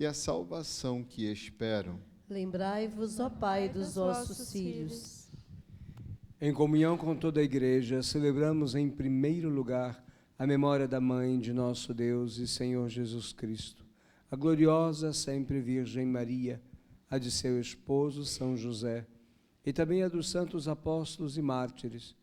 e a salvação que esperam. Lembrai-vos, ó Pai, dos vossos filhos. Em comunhão com toda a Igreja, celebramos em primeiro lugar a memória da Mãe de nosso Deus e Senhor Jesus Cristo, a gloriosa sempre Virgem Maria, a de seu esposo São José, e também a dos santos apóstolos e mártires,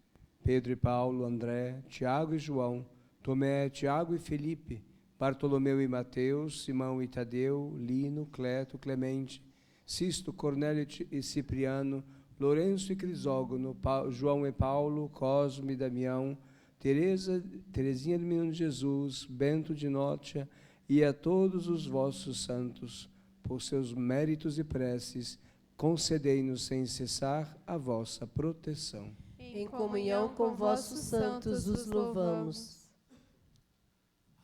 Pedro e Paulo, André, Tiago e João, Tomé, Tiago e Felipe, Bartolomeu e Mateus, Simão e Tadeu, Lino, Cleto, Clemente, Sisto, Cornélio e Cipriano, Lourenço e Crisógono, João e Paulo, Cosme e Damião, Teresinha do Menino Jesus, Bento de Nótia, e a todos os vossos santos, por seus méritos e preces, concedei-nos sem cessar a vossa proteção. Em comunhão com vossos santos os louvamos.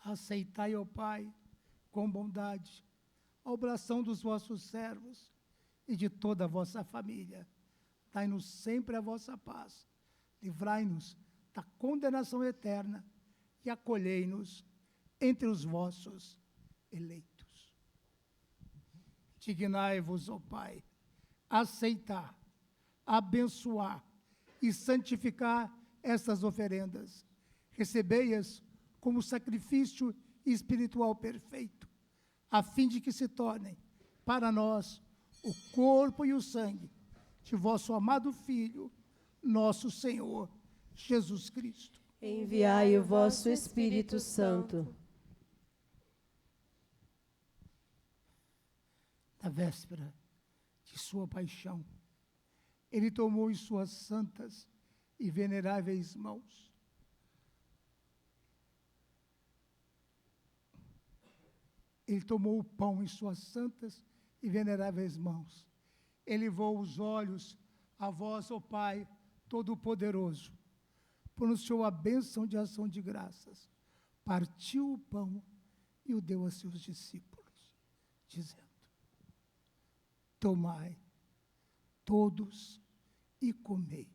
Aceitai, ó Pai, com bondade, a oblação dos vossos servos e de toda a vossa família. Dai-nos sempre a vossa paz, livrai-nos da condenação eterna e acolhei-nos entre os vossos eleitos. Dignai-vos, ó Pai, aceitar, abençoar e santificar estas oferendas. Recebei-as como sacrifício espiritual perfeito, a fim de que se tornem para nós o corpo e o sangue de vosso amado Filho, nosso Senhor Jesus Cristo. Enviai o vosso Espírito Santo. Na véspera de sua paixão, ele tomou em suas santas e veneráveis mãos Ele tomou o pão em suas santas e veneráveis mãos. Elevou os olhos a vós, ó Pai Todo-Poderoso, pronunciou a bênção de ação de graças, partiu o pão e o deu a seus discípulos, dizendo: tomai todos e comei.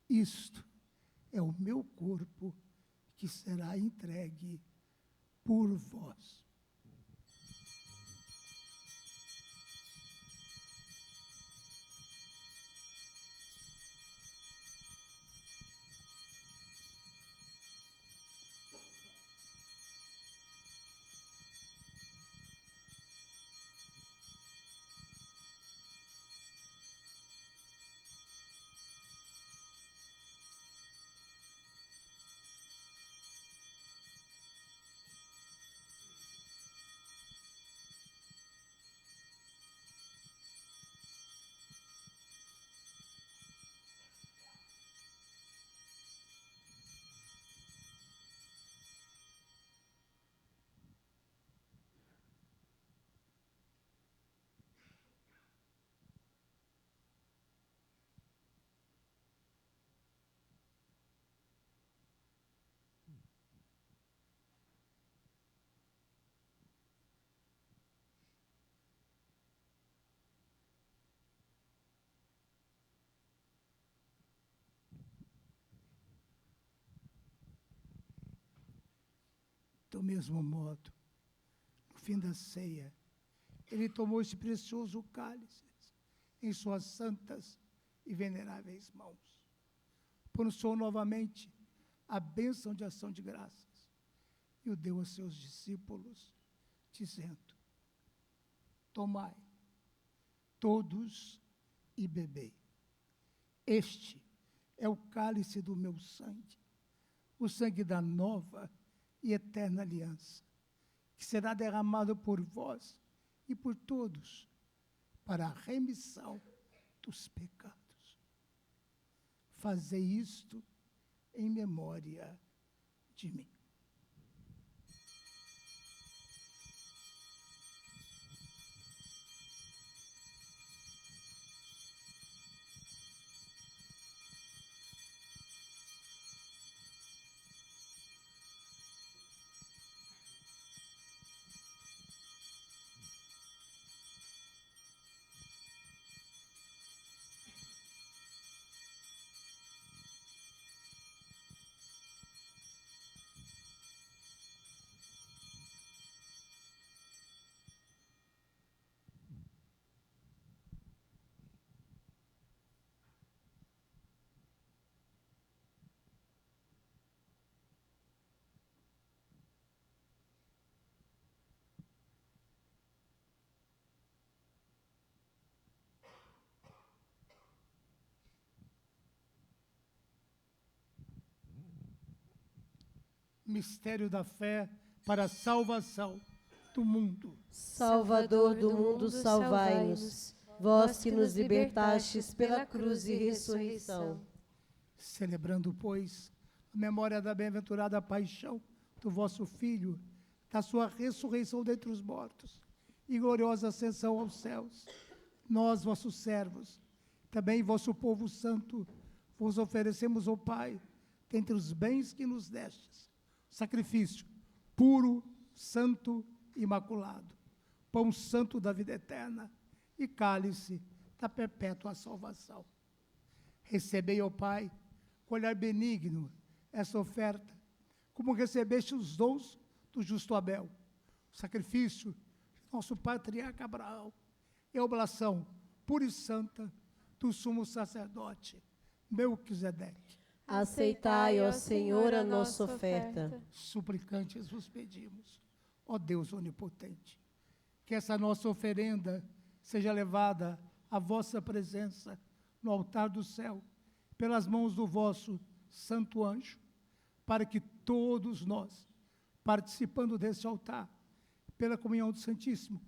Isto é o meu corpo que será entregue por vós. Do mesmo modo, no fim da ceia, ele tomou esse precioso cálice em suas santas e veneráveis mãos. Pronunciou novamente a bênção de ação de graças e o deu a seus discípulos, dizendo: tomai, todos, e bebei. Este é o cálice do meu sangue, o sangue da nova e eterna aliança, que será derramado por vós e por todos para a remissão dos pecados. Fazei isto em memória de mim. Mistério da fé para a salvação do mundo. Salvador do mundo, salvai-nos. Vós que nos libertastes pela cruz e ressurreição. Celebrando, pois, a memória da bem-aventurada paixão do vosso Filho, da sua ressurreição dentre os mortos e gloriosa ascensão aos céus, nós, vossos servos, também vosso povo santo, vos oferecemos, ó Pai, dentre os bens que nos destes, sacrifício puro, santo, imaculado, pão santo da vida eterna e cálice da perpétua salvação. Recebei, ó Pai, com olhar benigno essa oferta, como recebeste os dons do justo Abel, o sacrifício de nosso patriarca Abraão e a oblação pura e santa do sumo sacerdote Melquisedeque. Aceitai, ó Senhor, a nossa oferta. Suplicantes vos pedimos, ó Deus onipotente, que essa nossa oferenda seja levada à vossa presença no altar do céu, pelas mãos do vosso santo anjo, para que todos nós, participando desse altar, pela comunhão do Santíssimo,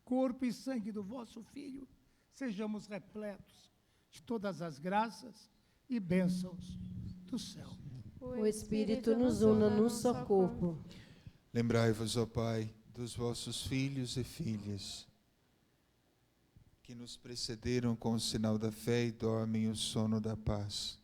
corpo e sangue do vosso Filho, sejamos repletos de todas as graças e bênçãos do céu. O Espírito nos una num só corpo. Lembrai-vos, ó Pai, dos vossos filhos e filhas, que nos precederam com o sinal da fé e dormem o sono da paz.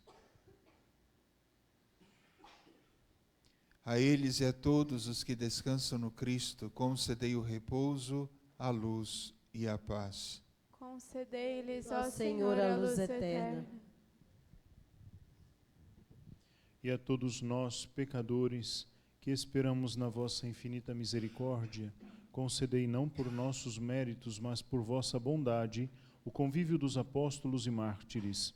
A eles e a todos os que descansam no Cristo, concedei o repouso, a luz e a paz. Concedei-lhes, Ó Senhor, a luz eterna. E a todos nós, pecadores, que esperamos na vossa infinita misericórdia, concedei não por nossos méritos, mas por vossa bondade, o convívio dos apóstolos e mártires,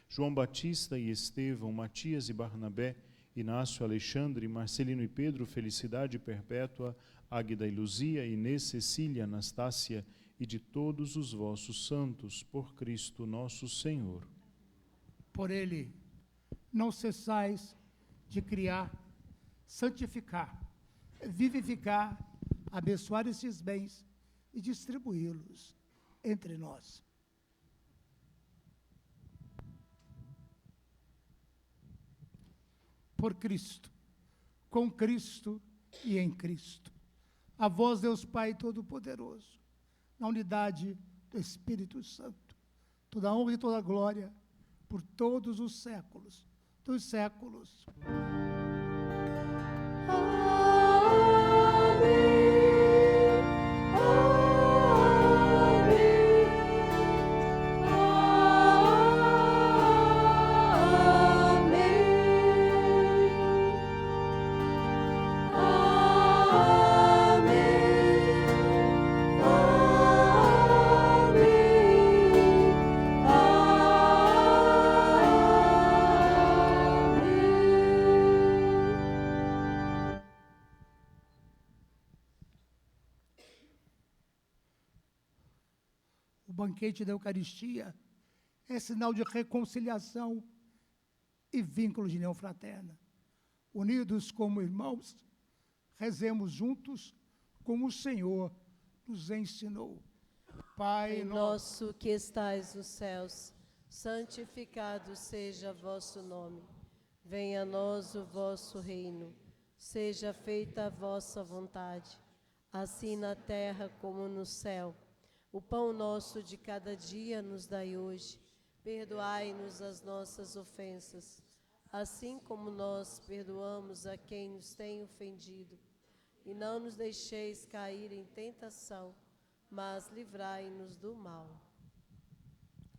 João Batista e Estevão, Matias e Barnabé, Inácio, Alexandre, Marcelino e Pedro, Felicidade Perpétua, Águida e Luzia, Inês, Cecília, Anastácia e de todos os vossos santos, por Cristo nosso Senhor. Por ele, não cessais de criar, santificar, vivificar, abençoar esses bens e distribuí-los entre nós. Por Cristo, com Cristo e em Cristo. A vós, Deus Pai Todo-Poderoso, na unidade do Espírito Santo, toda honra e toda glória, por todos os séculos dos séculos. Amém. banquete da Eucaristia é sinal de reconciliação e vínculo de união fraterna. Unidos como irmãos, rezemos juntos como o Senhor nos ensinou. Pai nosso que estais nos céus, santificado seja vosso nome. Venha a nós o vosso reino. Seja feita a vossa vontade, assim na terra como no céu. O pão nosso de cada dia nos dai hoje. Perdoai-nos as nossas ofensas, assim como nós perdoamos a quem nos tem ofendido. E não nos deixeis cair em tentação, mas livrai-nos do mal.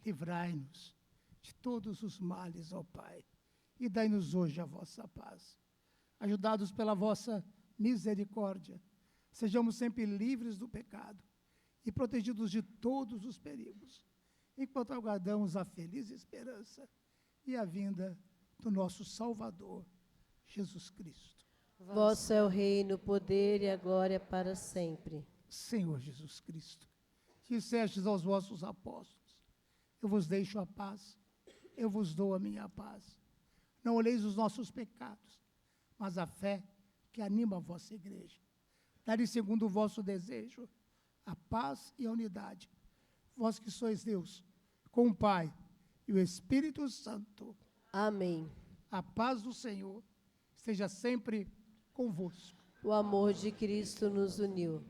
Livrai-nos de todos os males, ó Pai, e dai-nos hoje a vossa paz. Ajudados pela vossa misericórdia, sejamos sempre livres do pecado e protegidos de todos os perigos, enquanto aguardamos a feliz esperança e a vinda do nosso Salvador, Jesus Cristo. Vosso é o reino, o poder e a glória para sempre. Senhor Jesus Cristo, dissestes aos vossos apóstolos: eu vos deixo a paz, eu vos dou a minha paz. Não olheis os nossos pecados, mas a fé que anima a vossa igreja. Dai-lhe segundo o vosso desejo a paz e a unidade. Vós que sois Deus, com o Pai e o Espírito Santo. Amém. A paz do Senhor esteja sempre convosco. O amor de Cristo nos uniu.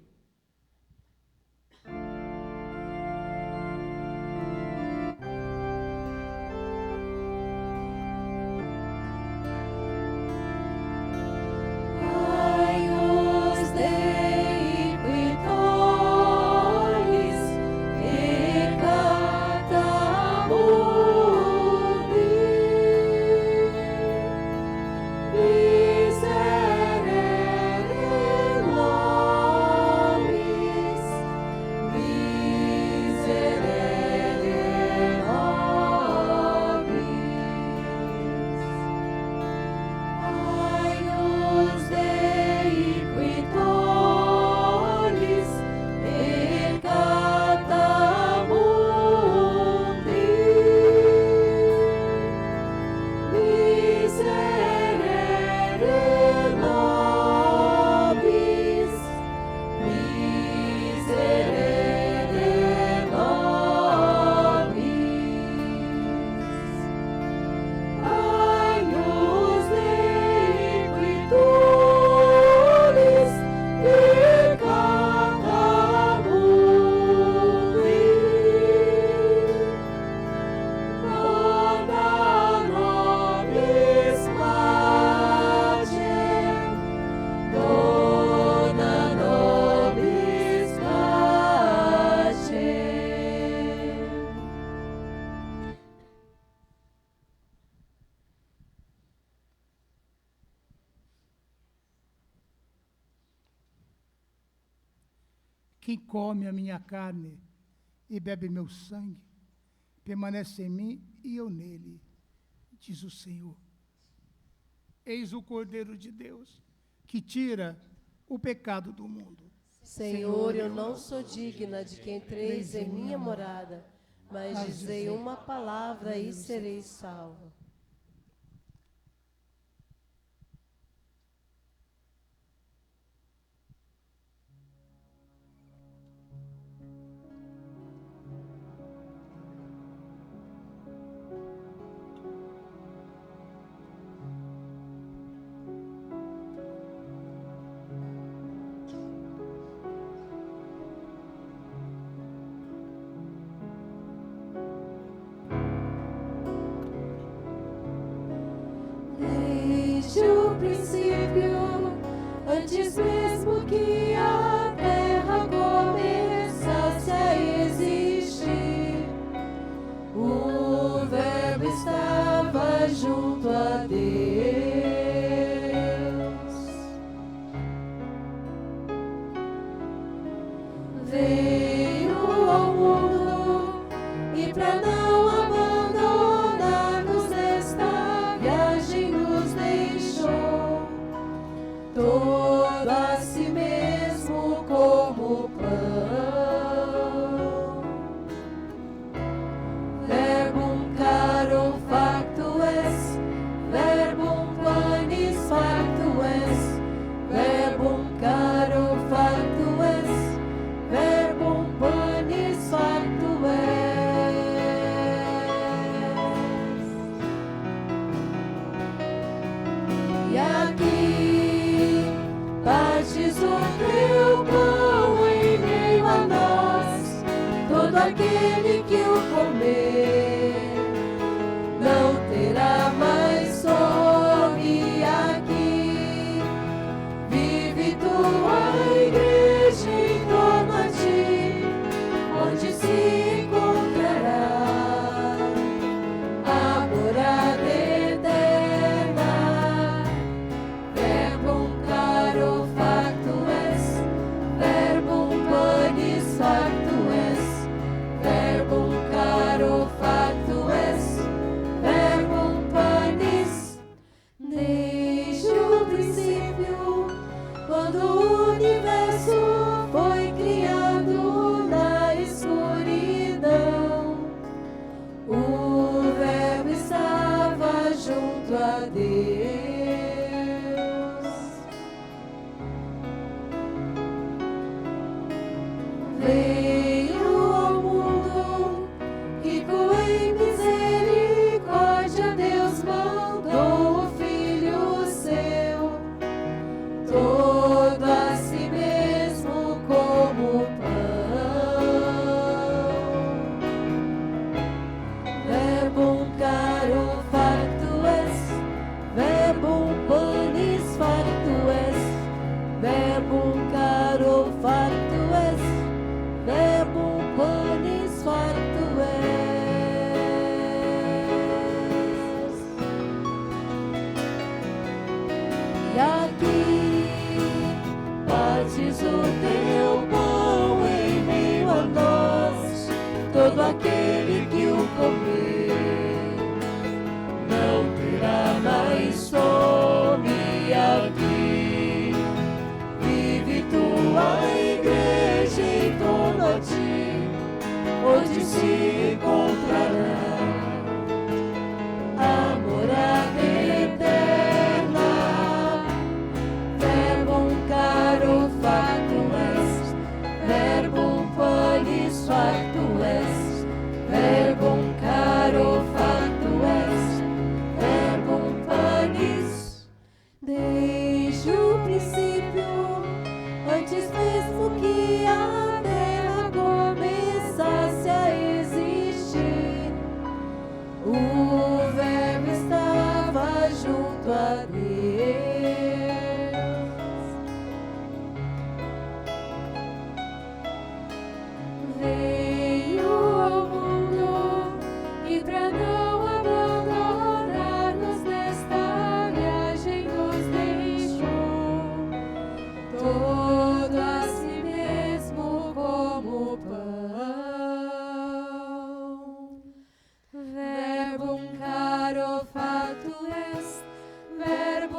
Quem come a minha carne e bebe meu sangue, permanece em mim e eu nele, diz o Senhor. Eis o Cordeiro de Deus, que tira o pecado do mundo. Senhor, eu não sou digna de que entreis em minha morada, mas dizei uma palavra e serei salvo. Antes mesmo que a terra começasse a existir, o Verbo estava junto a Deus. Veio ao mundo e para não abandonar-nos nesta viagem nos deixou todo a si mesmo como pão. fez o teu pão em meio a nós. Todo aquele que o comer não terá mais fome aqui. Vive tua igreja em torno a ti, onde se encontrará a morada eterna. Verbum caro facto es, verbum panis facto es, verbum caro facto es, verbum panis. Desde o princípio, quando o universo foi criado na escuridão, o Verbo estava junto a Deus. Veio ao mundo, rico em misericórdia, Deus mandou o Filho seu, todo a si mesmo como pão. Verbum caro facto est, verbum panis facto est, verbum caro facto est, verbum panis facto est. E aqui partes o teu pão em meio a nós. Todo aquele que o comer não terá mais fome aqui. Vive tua igreja em torno a ti, onde se encontrará a morada eterna. Verbum caro facto est, verbum panis facto est, verbum caro facto est, verbum panis. Desde o princípio, antes mesmo que a terra começasse a existir, o Verbo estava junto a Deus. Veio ao mundo e pra não abandonar-nos nesta viagem nos deixou, todo a si mesmo como pão. Verbum caro facto est, verbum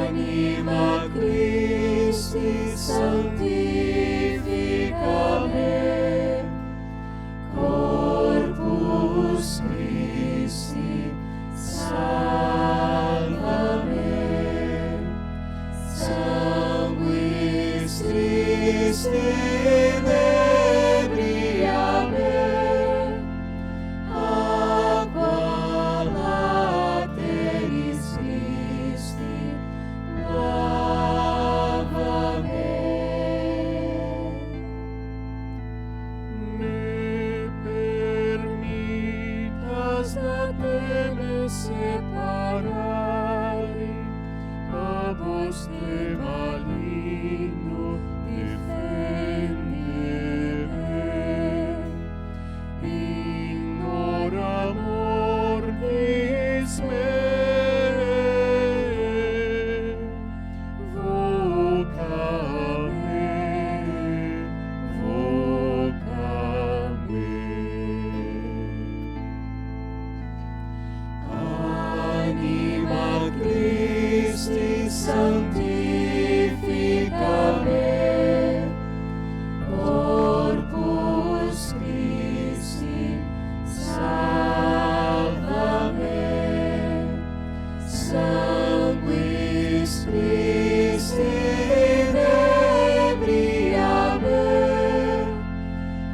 Anima Christi sanctifica me, Corpus Christi salva me, Sanguis Christi nebria me, Aqua lateris Christi lava me. Ne permitas da te me separare, a vos de maligno defende me, ignora mortis me, voca me, voca me. Anima Christi sanctifica me, Corpus Christi salva me, Sanguis Christi nebria me,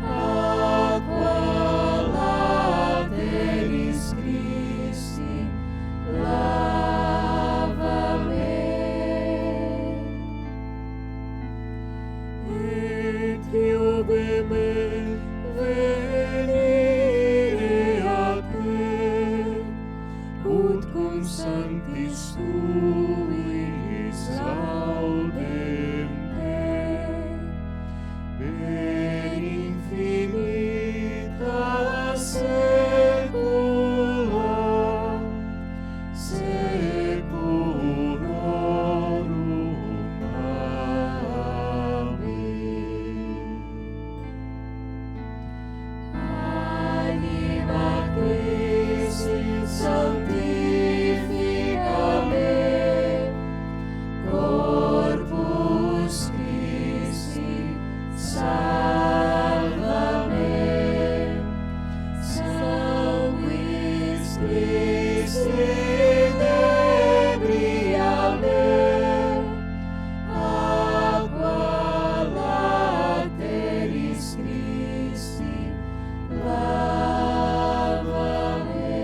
Aqua lateris Christi lava me. Et iube me venire a te, ut cum sanctis tuis laudem te, per infinita saecula saeculorum. Amen. Anima Christi sanctifica me, Corpus Christi salva me, Sanguis Christi nebria me, Aqua lateris Christi lava me.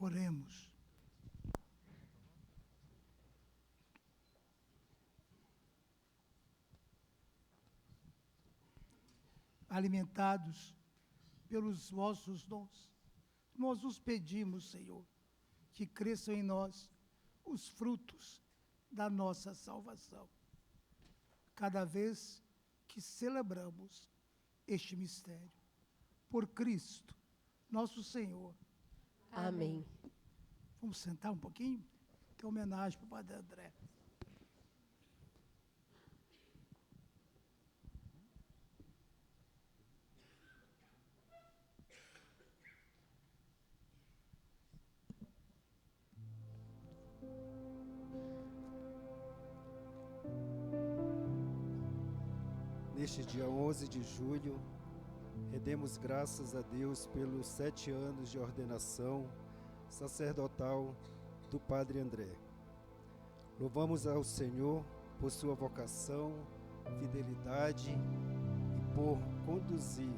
Oremos. Alimentados pelos vossos dons, nós os pedimos, Senhor, que cresçam em nós os frutos da nossa salvação. Cada vez que celebramos este mistério, por Cristo, nosso Senhor. Amém. Vamos sentar um pouquinho? Tem homenagem para o Padre André. Neste dia 11 de julho, rendemos graças a Deus pelos 7 anos de ordenação sacerdotal do Padre André. Louvamos ao Senhor por sua vocação, fidelidade e por conduzir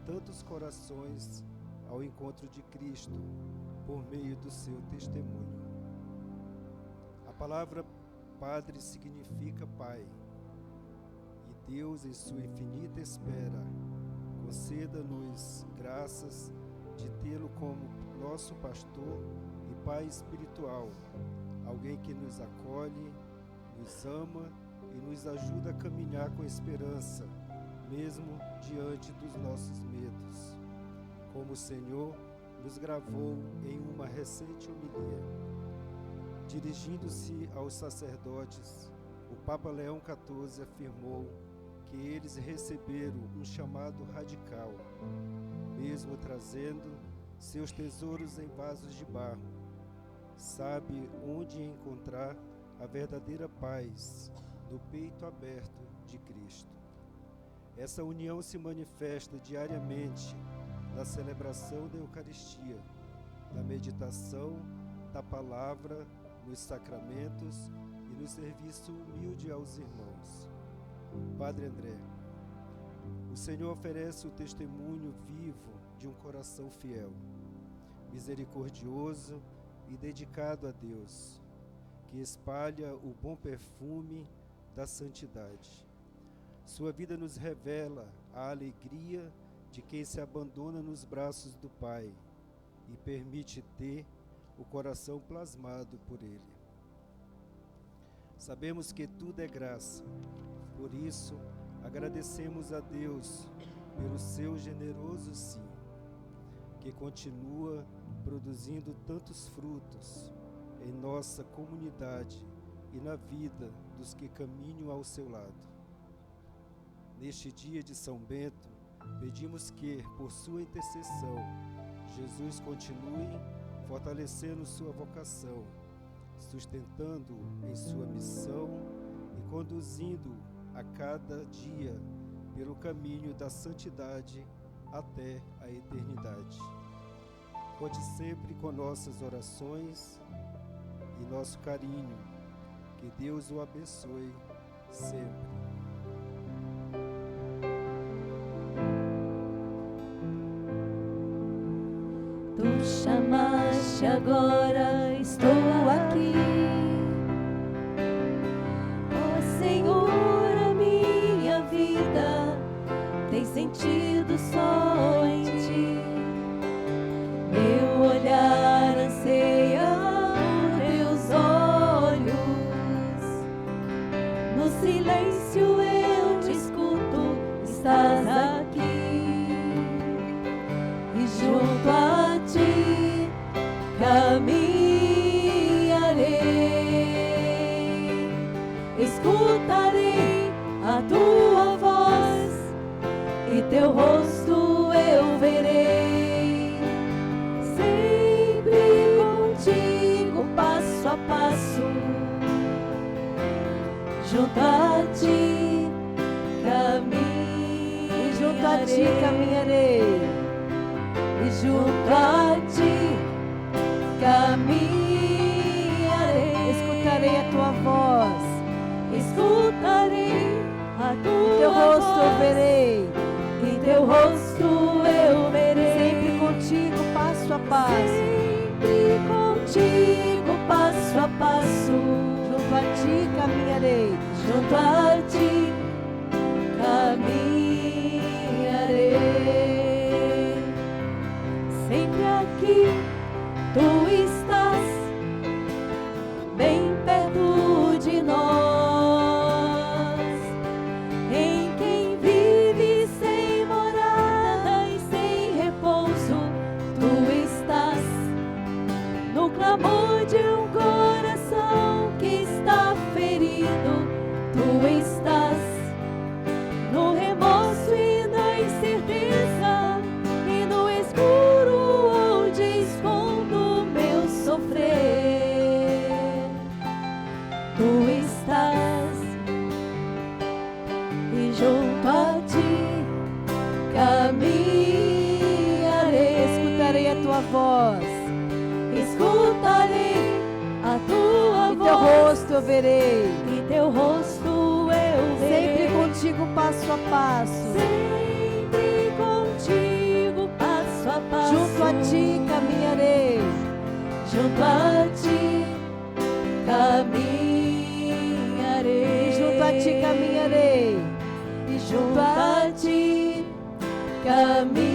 tantos corações ao encontro de Cristo por meio do seu testemunho. A palavra Padre significa Pai. E Deus, em sua infinita espera, conceda-nos graças de tê-lo como nosso pastor e Pai espiritual, alguém que nos acolhe, nos ama e nos ajuda a caminhar com esperança, mesmo diante dos nossos medos. Como o Senhor nos gravou em uma recente homilia, Dirigindo-se aos sacerdotes, o Papa Leão XIV afirmou que eles receberam um chamado radical, mesmo trazendo seus tesouros em vasos de barro. Sabe onde encontrar a verdadeira paz no peito aberto de Cristo. Essa união se manifesta diariamente na celebração da Eucaristia, na meditação da palavra, nos sacramentos e no serviço humilde aos irmãos. Padre André, o Senhor oferece o testemunho vivo de um coração fiel, misericordioso e dedicado a Deus, que espalha o bom perfume da santidade. Sua vida nos revela a alegria de quem se abandona nos braços do Pai e permite ter o coração plasmado por Ele. Sabemos que tudo é graça, por isso agradecemos a Deus pelo seu generoso sim, que continua produzindo tantos frutos em nossa comunidade e na vida dos que caminham ao seu lado. Neste dia de São Bento, pedimos que, por sua intercessão, Jesus continue fortalecendo sua vocação, sustentando-o em sua missão e conduzindo a cada dia pelo caminho da santidade até a eternidade. Conte sempre com nossas orações e nosso carinho. Que Deus o abençoe sempre. Tu chamaste, agora estou aqui. Ó Senhor, a minha vida tem sentido só em Ti. Meu olhar anseia por Teus olhos. No silêncio eu te escuto, estás aqui. E junto a Ti caminharei, escutarei a Tua voz e Teu rosto eu verei, sempre contigo passo a passo, junto a Ti caminharei, E junto a Ti caminharei, e junto a Ti caminharei, escutarei a Tua voz, escutarei a Tua Teu rosto eu voz, verei, e Teu rosto eu verei, sempre contigo passo a passo, sempre contigo passo a passo, junto a Ti caminharei, junto a Ti caminharei, sempre aqui Tu estás bem perto de nós, em quem vive sem morada e sem repouso. Tu estás no clamor de um coração que está ferido. Tu estás no remorso e na incerteza, e no escuro onde escondo meu sofrer. Tu estás, e junto a Ti caminharei, escutarei a Tua voz, escutarei a Tua e voz, Teu rosto eu verei, e Teu rosto eu verei, sempre contigo passo a passo, sempre contigo passo a passo, junto a Ti caminharei, junto a Ti caminharei, e junto a Ti caminharei, e junto a Ti caminharei.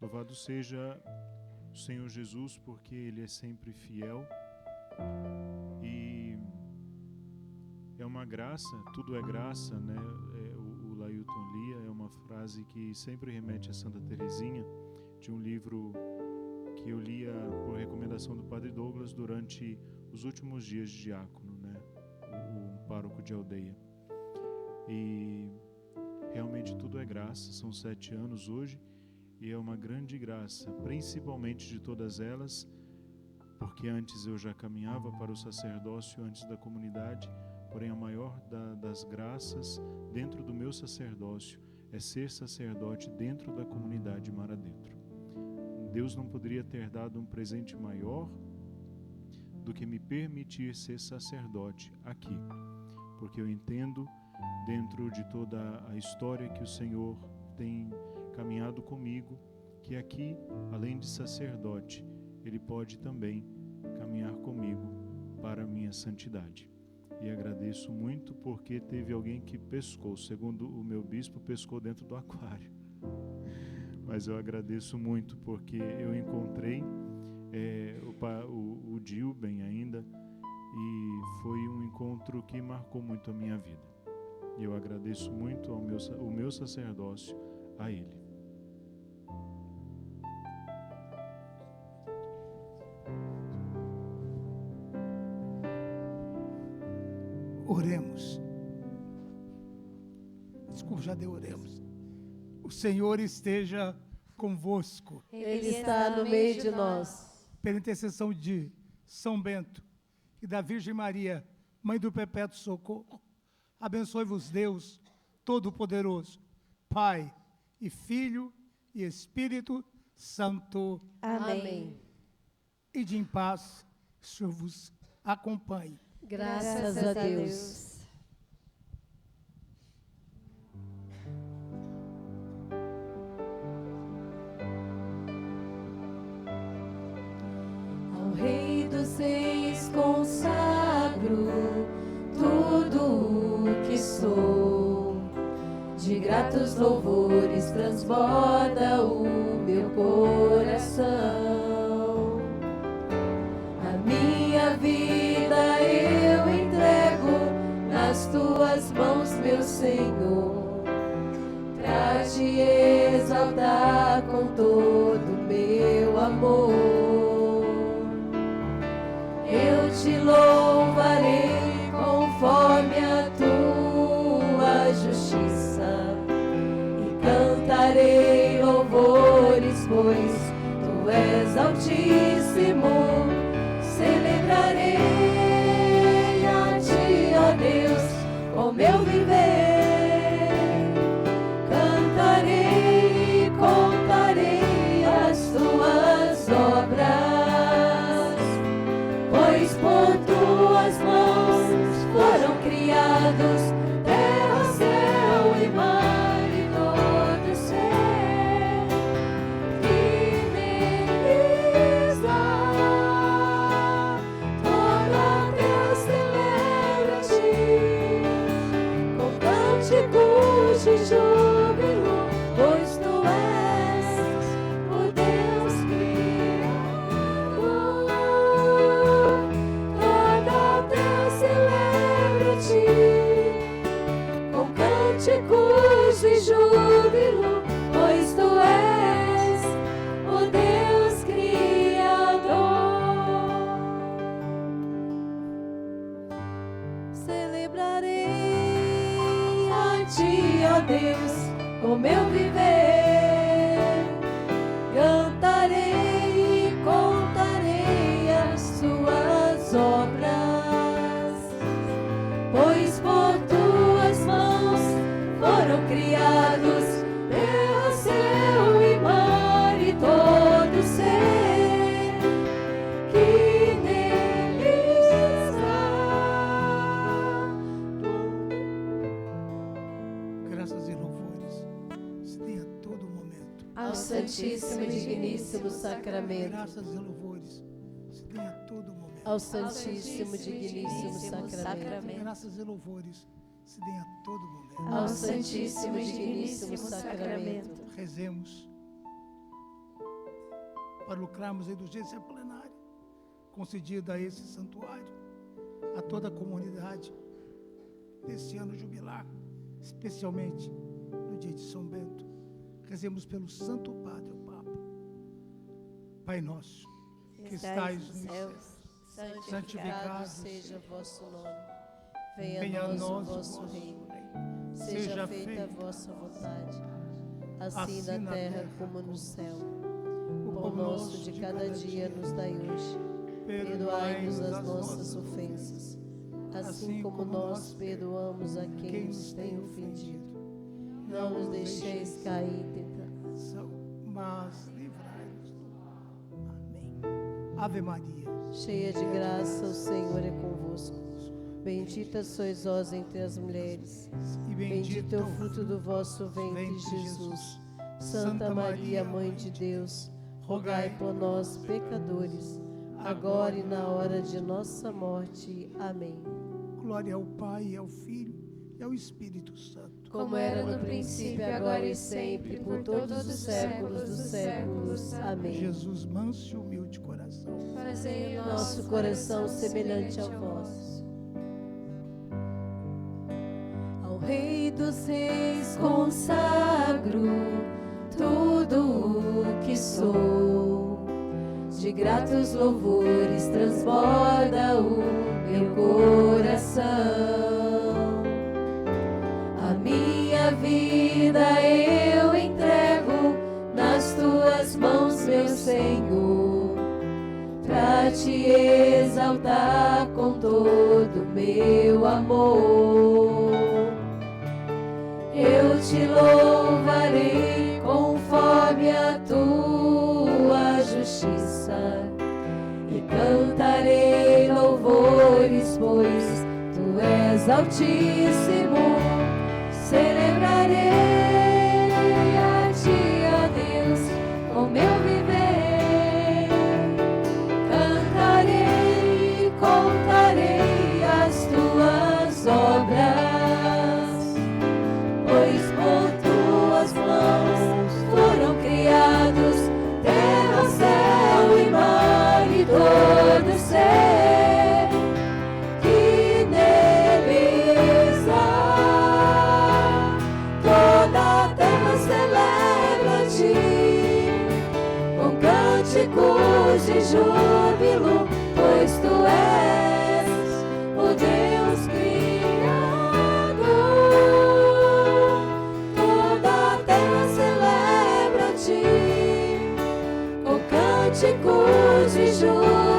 Louvado seja o Senhor Jesus, porque Ele é sempre fiel e é uma graça, tudo é graça, né? O Lailton lia, é uma frase que sempre remete a Santa Teresinha, de um livro que eu lia por recomendação do Padre Douglas durante os últimos dias de diácono, né? O pároco de aldeia. E realmente tudo é graça, são 7 anos hoje, e é uma grande graça, principalmente de todas elas, porque antes eu já caminhava para o sacerdócio antes da comunidade, porém a maior das graças dentro do meu sacerdócio é ser sacerdote dentro da comunidade mar adentro. Deus não poderia ter dado um presente maior do que me permitir ser sacerdote aqui, porque eu entendo, dentro de toda a história que o Senhor tem caminhado comigo, que aqui, além de sacerdote, Ele pode também caminhar comigo para a minha santidade. E agradeço muito porque teve alguém que pescou, segundo o meu bispo, pescou dentro do aquário. Mas eu agradeço muito porque eu encontrei o Dilben ainda, e foi um encontro que marcou muito a minha vida. E eu agradeço muito o meu sacerdócio a ele. Oremos. Desculpa, já deu oremos. O Senhor esteja convosco. Ele está no meio de nós. Pela intercessão de São Bento e da Virgem Maria, Mãe do Perpétuo Socorro, abençoe-vos Deus Todo-Poderoso, Pai e Filho e Espírito Santo. Amém. Ide em paz, o Senhor vos acompanhe. Graças a Deus. Ao Rei dos Reis consagro tudo o que sou, de gratos louvores transborda o meu coração. A minha vida eu entrego nas tuas mãos, meu Senhor, pra te exaltar com todo o meu amor. Eu te louvarei conforme a tua justiça e cantarei louvores, pois tu és altíssimo. Celebrarei a ti, ó Deus, com meu viver. Cantarei e contarei as tuas obras, pois por tuas mãos foram criados terra, céu e mar e todo ser que neles há. Toda a terra celebra a ti com cânticos de júbilo, pois tu és o Deus Criador. Toda a terra celebra a ti com cânticos de júbilo, pois tu és o Deus Criador. Celebrarei a ti, ó Deus, com meu viver. Cantarei e contarei as tuas obras, pois por tuas mãos foram criados terra, céu e mar e todo ser que neles há. Graças e louvores se dê a todo momento. Ao Santíssimo e Digníssimo Sacramento. Graças e louvores se dê a todo momento. Ao Santíssimo e Digníssimo Sacramento. Graças e louvores se dê a todo momento. Ao Santíssimo e Digníssimo Sacramento. Rezemos. para lucrarmos a indulgência plenária concedida a esse santuário, a toda a comunidade, desse ano jubilar, especialmente no dia de São Bento. Rezemos pelo Santo Padre, o Papa. Pai nosso, que estais nos céus, santificado seja o vosso nome. Venha a nós o vosso reino. Seja feita a vossa vontade, assim na terra como no céu. O pão nosso de cada dia nos dai hoje. Perdoai-nos as nossas ofensas, assim como nós perdoamos a quem nos tem ofendido. Não nos deixeis cair em tentação, mas livrai-nos do mal. Amém. Ave Maria, cheia de graça, o Senhor é convosco. Bendita sois vós entre as mulheres, e bendito é o fruto do vosso ventre, Jesus. Santa Maria, Mãe de Deus, rogai por nós, pecadores, agora e na hora de nossa morte. Amém. Glória ao Pai, e ao Filho, e ao Espírito Santo. Como era no princípio, agora e sempre, por todos os séculos dos séculos. Amém. Jesus, manso e humilde coração, Fazei o Nosso coração semelhante ao vosso. Ao Rei dos Reis consagro tudo o que sou. De gratos louvores transborda o meu coração. A minha vida eu entrego nas tuas mãos, meu Senhor, pra te exaltar com todo meu amor. Eu te louvarei conforme a tua justiça e cantarei louvores, pois tu és altíssimo. Celebrarei a ti, ó Deus, com meu viver. Cantarei e contarei as tuas obras, pois por tuas mãos foram criados terra, céu e mar e todo ser que neles há. Toda a terra celebra-te com cânticos de júbilo, pois tu és o Deus Criador. Toda a terra celebra-te com cânticos de júbilo,